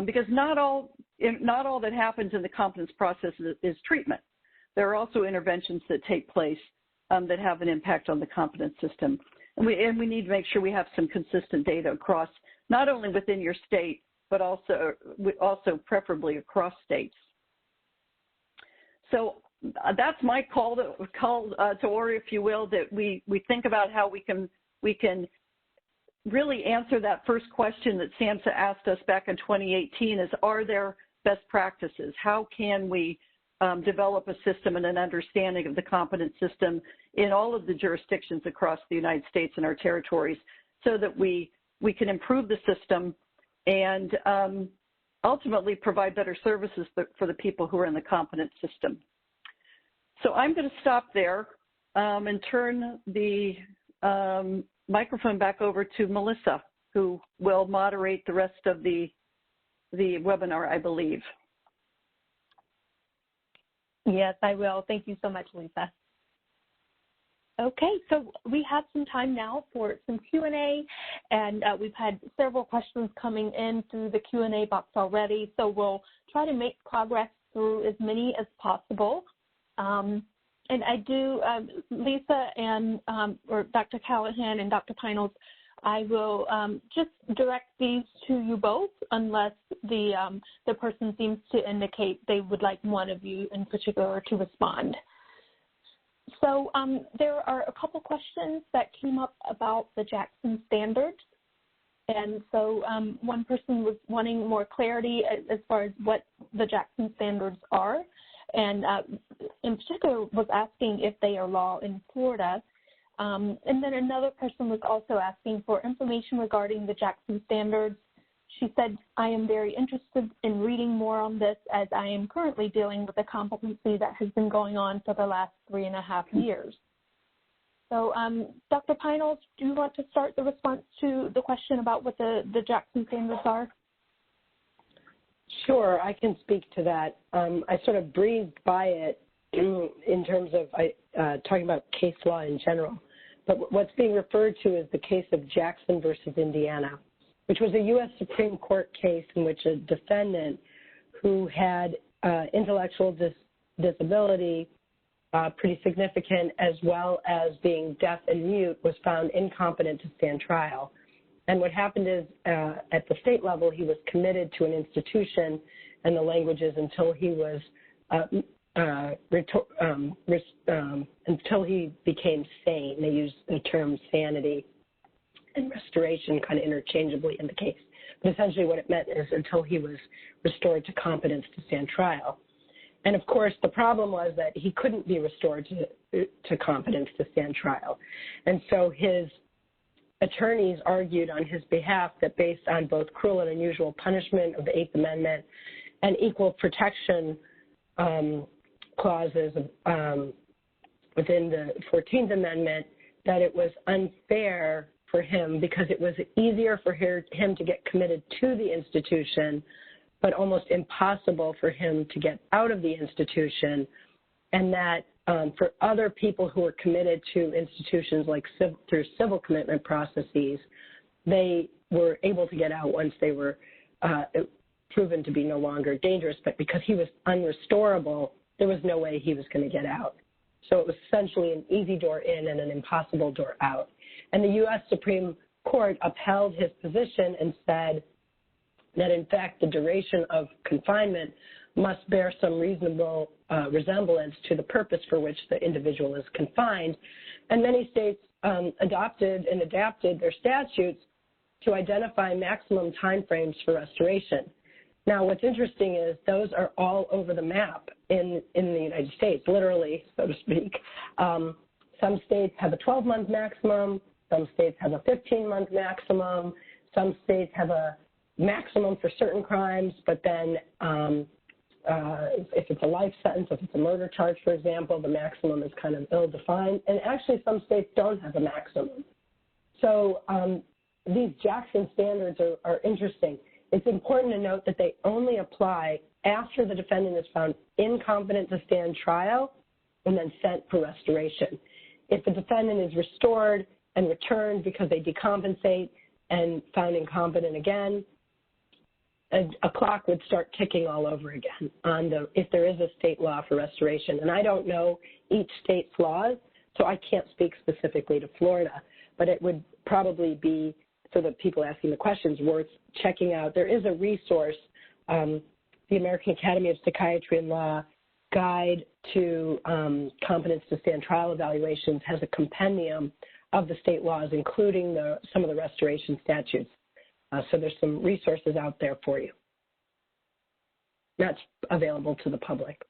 because not all that happens in the competence process is treatment. There are also interventions that take place that have an impact on the competence system. And we need to make sure we have some consistent data across, not only within your state, but also preferably across states. So that's my call to order, if you will, that we think about how we can really answer that first question that SAMHSA asked us back in 2018 is, are there best practices? How can we develop a system and an understanding of the competence system in all of the jurisdictions across the United States and our territories so that we can improve the system and ultimately provide better services for the people who are in the competence system. So I'm going to stop there and turn the microphone back over to Melissa, who will moderate the rest of the webinar, I believe. Yes, I will. Thank you so much, Lisa. Okay, so we have some time now for some Q&A, and we've had several questions coming in through the Q&A box already, so we'll try to make progress through as many as possible. And I do, Lisa and or Dr. Callahan and Dr. Pines, I will just direct these to you both unless the person seems to indicate they would like one of you in particular to respond. So there are a couple questions that came up about the Jackson standards. And so one person was wanting more clarity as far as what the Jackson standards are, and in particular was asking if they are law in Florida. And then another person was also asking for information regarding the Jackson standards. She said, I am very interested in reading more on this as I am currently dealing with a competency that has been going on for the last 3.5 years. So Dr. Pines, do you want to start the response to the question about what the Jackson standards are? Sure, I can speak to that. I sort of breezed by it in terms of talking about case law in general. But what's being referred to is the case of Jackson versus Indiana, which was a U.S. Supreme Court case in which a defendant who had intellectual disability, pretty significant, as well as being deaf and mute, was found incompetent to stand trial. And what happened is at the state level, he was committed to an institution, and the language is until he was until he became sane. They use the term sanity and restoration kind of interchangeably in the case. But essentially what it meant is until he was restored to competence to stand trial. And of course, the problem was that he couldn't be restored to competence to stand trial. And so his attorneys argued on his behalf that based on both cruel and unusual punishment of the 8th Amendment and equal protection clauses within the 14th Amendment, that it was unfair for him because it was easier for him to get committed to the institution, but almost impossible for him to get out of the institution, and that for other people who were committed to institutions like through civil commitment processes, they were able to get out once they were proven to be no longer dangerous, but because he was unrestorable, there was no way he was going to get out. So it was essentially an easy door in and an impossible door out. And the U.S. Supreme Court upheld his position and said that, in fact, the duration of confinement must bear some reasonable resemblance to the purpose for which the individual is confined. And many states adopted and adapted their statutes to identify maximum timeframes for restoration. Now, what's interesting is those are all over the map in the United States, literally, so to speak. Some states have a 12-month maximum. Some states have a 15-month maximum. Some states have a maximum for certain crimes, but then if it's a life sentence, if it's a murder charge, for example, the maximum is kind of ill-defined. And actually, some states don't have a maximum. So these Jackson standards are interesting. It's important to note that they only apply after the defendant is found incompetent to stand trial and then sent for restoration. If the defendant is restored and returned because they decompensate and found incompetent again, a clock would start ticking all over again on if there is a state law for restoration. And I don't know each state's laws, so I can't speak specifically to Florida, but it would probably be, for the people asking the questions, worth checking out. There is a resource, the American Academy of Psychiatry and Law Guide to Competence to Stand Trial Evaluations has a compendium of the state laws, including some of the restoration statutes. So there's some resources out there for you. That's available to the public.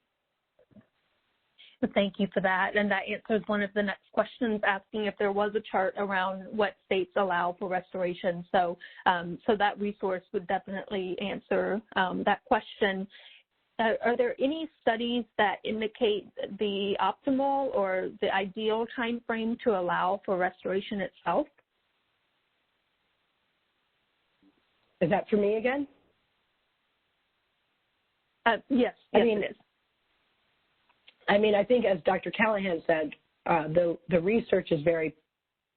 Thank you for that. And that answers one of the next questions, asking if there was a chart around what states allow for restoration. So, so that resource would definitely answer that question. Are there any studies that indicate the optimal or the ideal time frame to allow for restoration itself? Is that for me again? Yes, it is. I mean, I think, as Dr. Callahan said, the research is very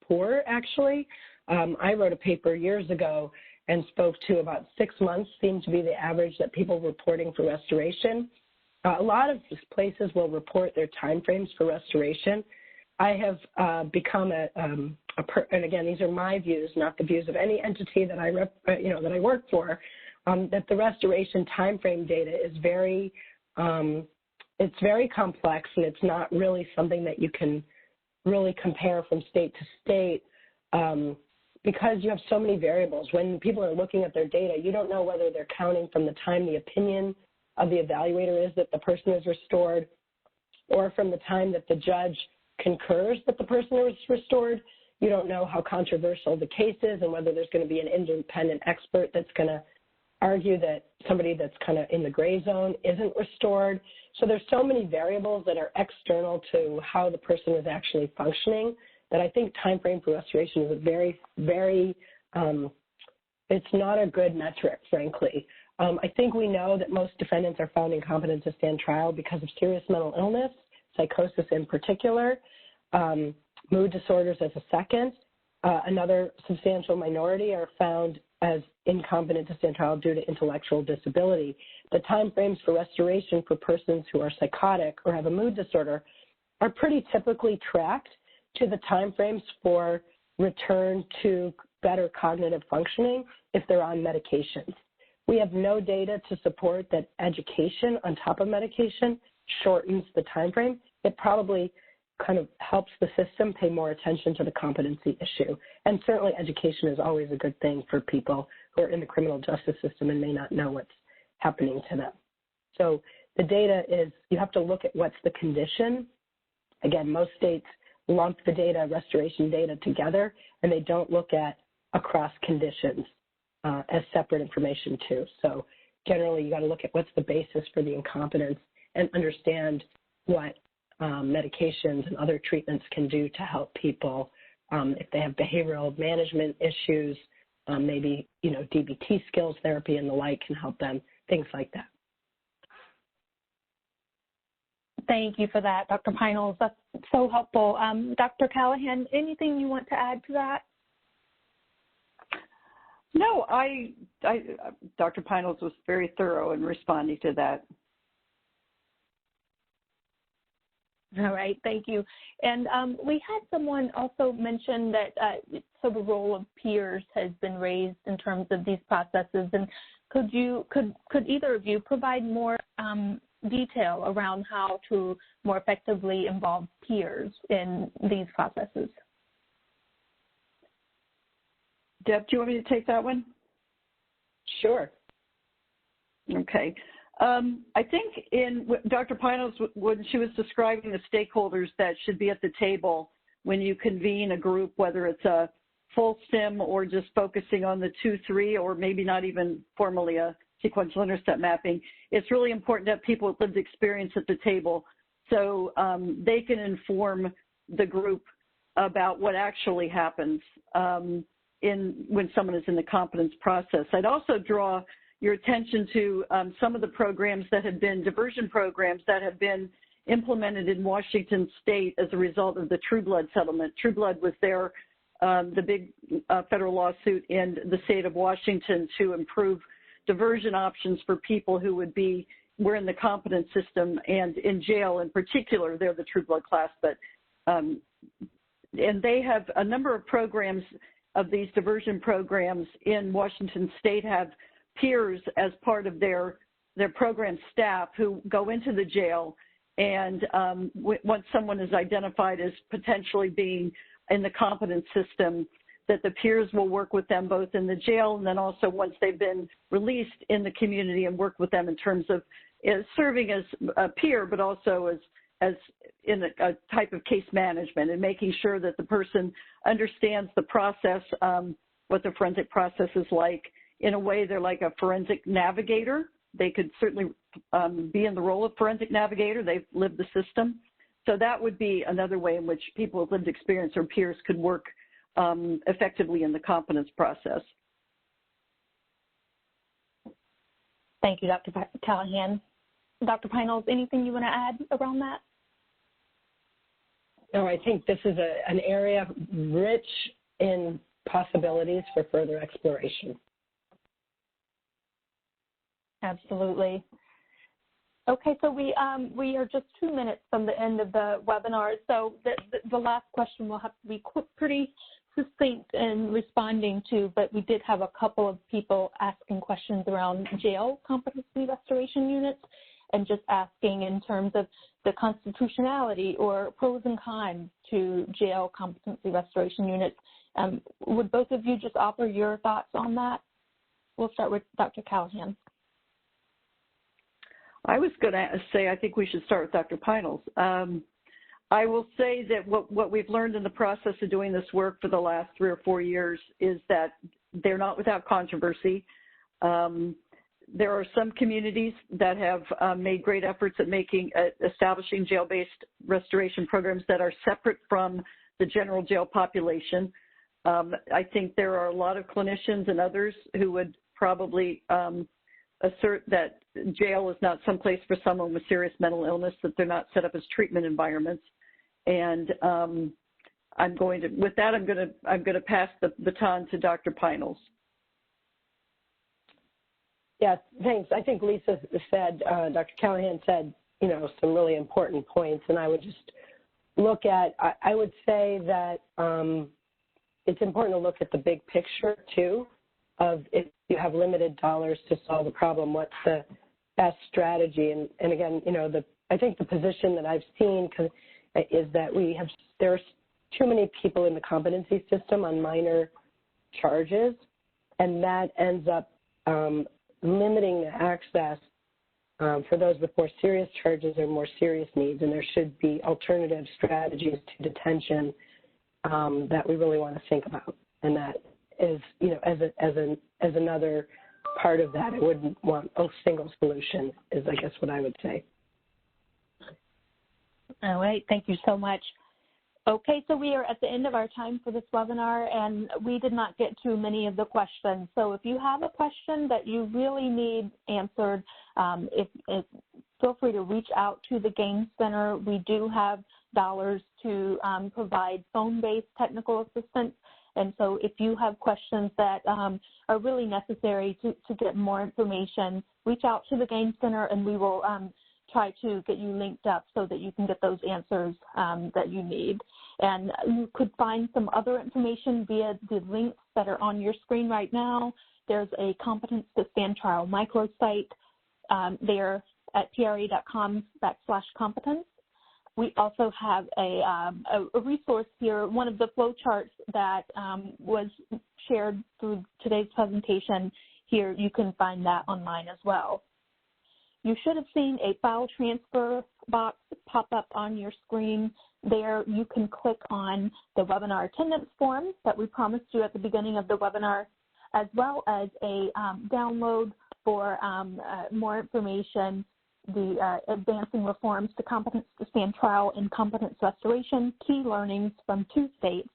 poor, actually. I wrote a paper years ago and spoke to about 6 months seemed to be the average that people reporting for restoration. A lot of places will report their timeframes for restoration. I have become and again, these are my views, not the views of any entity that that I work for, that the restoration timeframe data is it's very complex, and it's not really something that you can really compare from state to state because you have so many variables. When people are looking at their data, you don't know whether they're counting from the time the opinion of the evaluator is that the person is restored or from the time that the judge concurs that the person is restored. You don't know how controversial the case is and whether there's going to be an independent expert that's going to argue that somebody that's kind of in the gray zone isn't restored. So there's so many variables that are external to how the person is actually functioning that I think time frame for restoration is a very, very, it's not a good metric, frankly. I think we know that most defendants are found incompetent to stand trial because of serious mental illness, psychosis in particular, mood disorders as a second. Another substantial minority are found as incompetent to stand trial due to intellectual disability. The timeframes for restoration for persons who are psychotic or have a mood disorder are pretty typically tracked to the timeframes for return to better cognitive functioning if they're on medications. We have no data to support that education on top of medication shortens the timeframe. It probably kind of helps the system pay more attention to the competency issue. And certainly education is always a good thing for people who are in the criminal justice system and may not know what's happening to them. So the data is, you have to look at what's the condition. Again, most states lump the data, restoration data together, and they don't look at across conditions as separate information too. So generally you got to look at what's the basis for the incompetence and understand what medications and other treatments can do to help people if they have behavioral management issues, maybe, DBT skills therapy and the like can help them, things like that. Thank you for that, Dr. Pines. That's so helpful. Dr. Callahan, anything you want to add to that? No, Dr. Pines was very thorough in responding to that. All right, thank you. And we had someone also mention that so the role of peers has been raised in terms of these processes. And could either of you provide more detail around how to more effectively involve peers in these processes? Deb, do you want me to take that one? Sure. Okay. I think Dr. Pines, when she was describing the stakeholders that should be at the table when you convene a group, whether it's a full SIM or just focusing on the 2-3 or maybe not even formally a sequential intercept mapping, it's really important to have people with lived experience at the table so they can inform the group about what actually happens when someone is in the competence process. I'd also draw your attention to some of the programs that have been diversion programs that have been implemented in Washington State as a result of the True Blood settlement. True Blood was the big federal lawsuit in the state of Washington to improve diversion options for people who were in the competence system and in jail in particular. They're the True Blood class, but and they have a number of programs of these diversion programs in Washington State have peers as part of their program staff who go into the jail, and once someone is identified as potentially being in the competence system, that the peers will work with them both in the jail and then also once they've been released in the community and work with them in terms of serving as a peer, but also as in a type of case management and making sure that the person understands the process, what the forensic process is like. In a way, they're like a forensic navigator. They could certainly be in the role of forensic navigator. They've lived the system. So that would be another way in which people with lived experience or peers could work effectively in the competence process. Thank you, Dr. Callahan. Dr. Pinels, anything you want to add around that? No, I think this is an area rich in possibilities for further exploration. Absolutely. Okay, so we are just 2 minutes from the end of the webinar. So the last question will have to be pretty succinct in responding to, but we did have a couple of people asking questions around jail competency restoration units and just asking in terms of the constitutionality or pros and cons to jail competency restoration units. Would both of you just offer your thoughts on that? We'll start with Dr. Callahan. I was going to say I think we should start with Dr. Pinels. I will say that what we've learned in the process of doing this work for the last 3 or 4 years is that they're not without controversy. There are some communities that have made great efforts at establishing jail-based restoration programs that are separate from the general jail population. I think there are a lot of clinicians and others who would probably assert that jail is not someplace for someone with serious mental illness, that they're not set up as treatment environments. And I'm going to pass the baton to Dr. Pinels. Yes, thanks. I think Lisa said, Dr. Callahan said, some really important points, and I would just look at, I would say that it's important to look at the big picture too, of if you have limited dollars to solve the problem, what's the best strategy? And again, I think the position that I've seen is that there's too many people in the competency system on minor charges, and that ends up limiting the access for those with more serious charges or more serious needs, and there should be alternative strategies to detention that we really want to think about. And that is, as another part of that, I wouldn't want a single solution is, I guess, what I would say. All right, thank you so much. Okay, so we are at the end of our time for this webinar, and we did not get to many of the questions. So if you have a question that you really need answered, feel free to reach out to the Gaines Center. We do have dollars to provide phone-based technical assistance. And so if you have questions that are really necessary to get more information, reach out to the Gaines Center, and we will try to get you linked up so that you can get those answers that you need. And you could find some other information via the links that are on your screen right now. There's a Competence to Stand Trial microsite there at pra.com/competence. We also have a resource here, one of the flowcharts that was shared through today's presentation here. You can find that online as well. You should have seen a file transfer box pop up on your screen. There you can click on the webinar attendance form that we promised you at the beginning of the webinar, as well as a download for more information the Advancing Reforms to Competence to Stand Trial and Competence Restoration, Key Learnings from 2 states.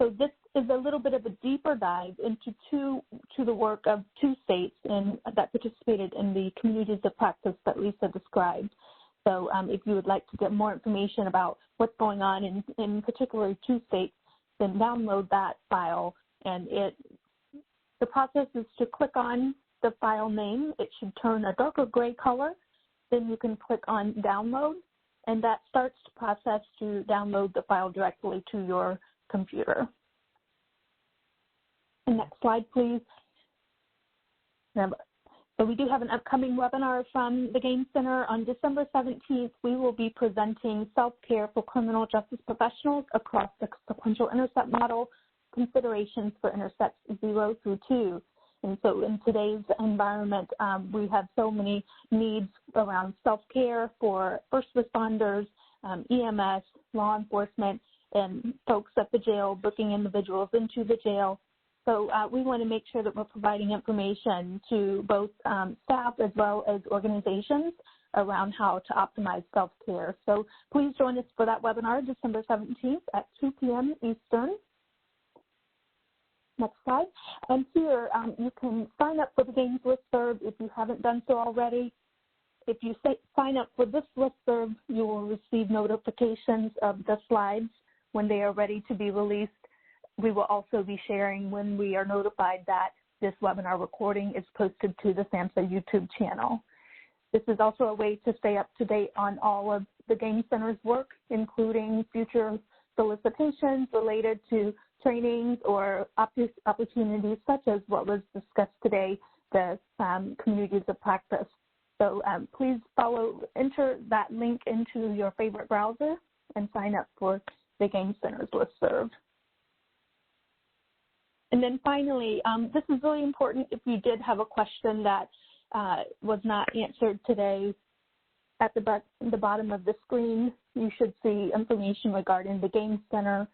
So this is a little bit of a deeper dive into the work of 2 states that participated in the communities of practice that Lisa described. So if you would like to get more information about what's going on in particular 2 states, then download that file. And the process is to click on the file name. It should turn a darker gray color. Then you can click on download, and that starts the process to download the file directly to your computer. And next slide, please. So we do have an upcoming webinar from the Gaines Center. On December 17th, we will be presenting self-care for criminal justice professionals across the sequential intercept model, considerations for intercepts 0 through 2. And so in today's environment, we have so many needs around self-care for first responders, EMS, law enforcement, and folks at the jail, booking individuals into the jail. So we want to make sure that we're providing information to both staff as well as organizations around how to optimize self-care. So please join us for that webinar, December 17th at 2 p.m. Eastern. Next slide. And here you can sign up for the Gaines listserv if you haven't done so already. If you sign up for this listserv, you will receive notifications of the slides when they are ready to be released. We will also be sharing when we are notified that this webinar recording is posted to the SAMHSA YouTube channel. This is also a way to stay up to date on all of the Gaines Center's work, including future solicitations related to trainings or opportunities such as what was discussed today, the communities of practice. So please enter that link into your favorite browser and sign up for the Gaines Center's listserv. And then finally, this is really important if you did have a question that was not answered today. At the bottom of the screen, you should see information regarding the Gaines Center,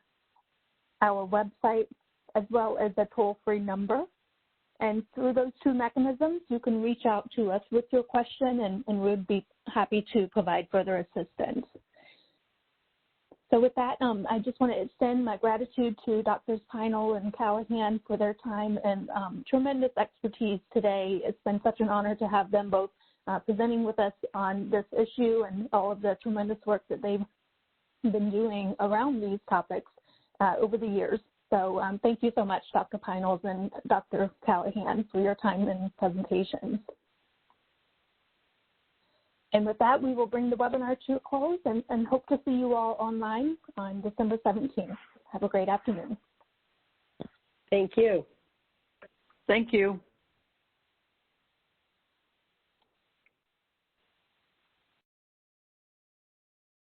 our website, as well as a toll-free number. And through those 2 mechanisms, you can reach out to us with your question, and we'd be happy to provide further assistance. So with that, I just want to extend my gratitude to Drs. Pinal and Callahan for their time and tremendous expertise today. It's been such an honor to have them both presenting with us on this issue and all of the tremendous work that they've been doing around these topics over the years. So thank you so much, Dr. Pinals and Dr. Callahan, for your time and presentations. And with that, we will bring the webinar to a close and hope to see you all online on December 17th. Have a great afternoon. Thank you. Thank you.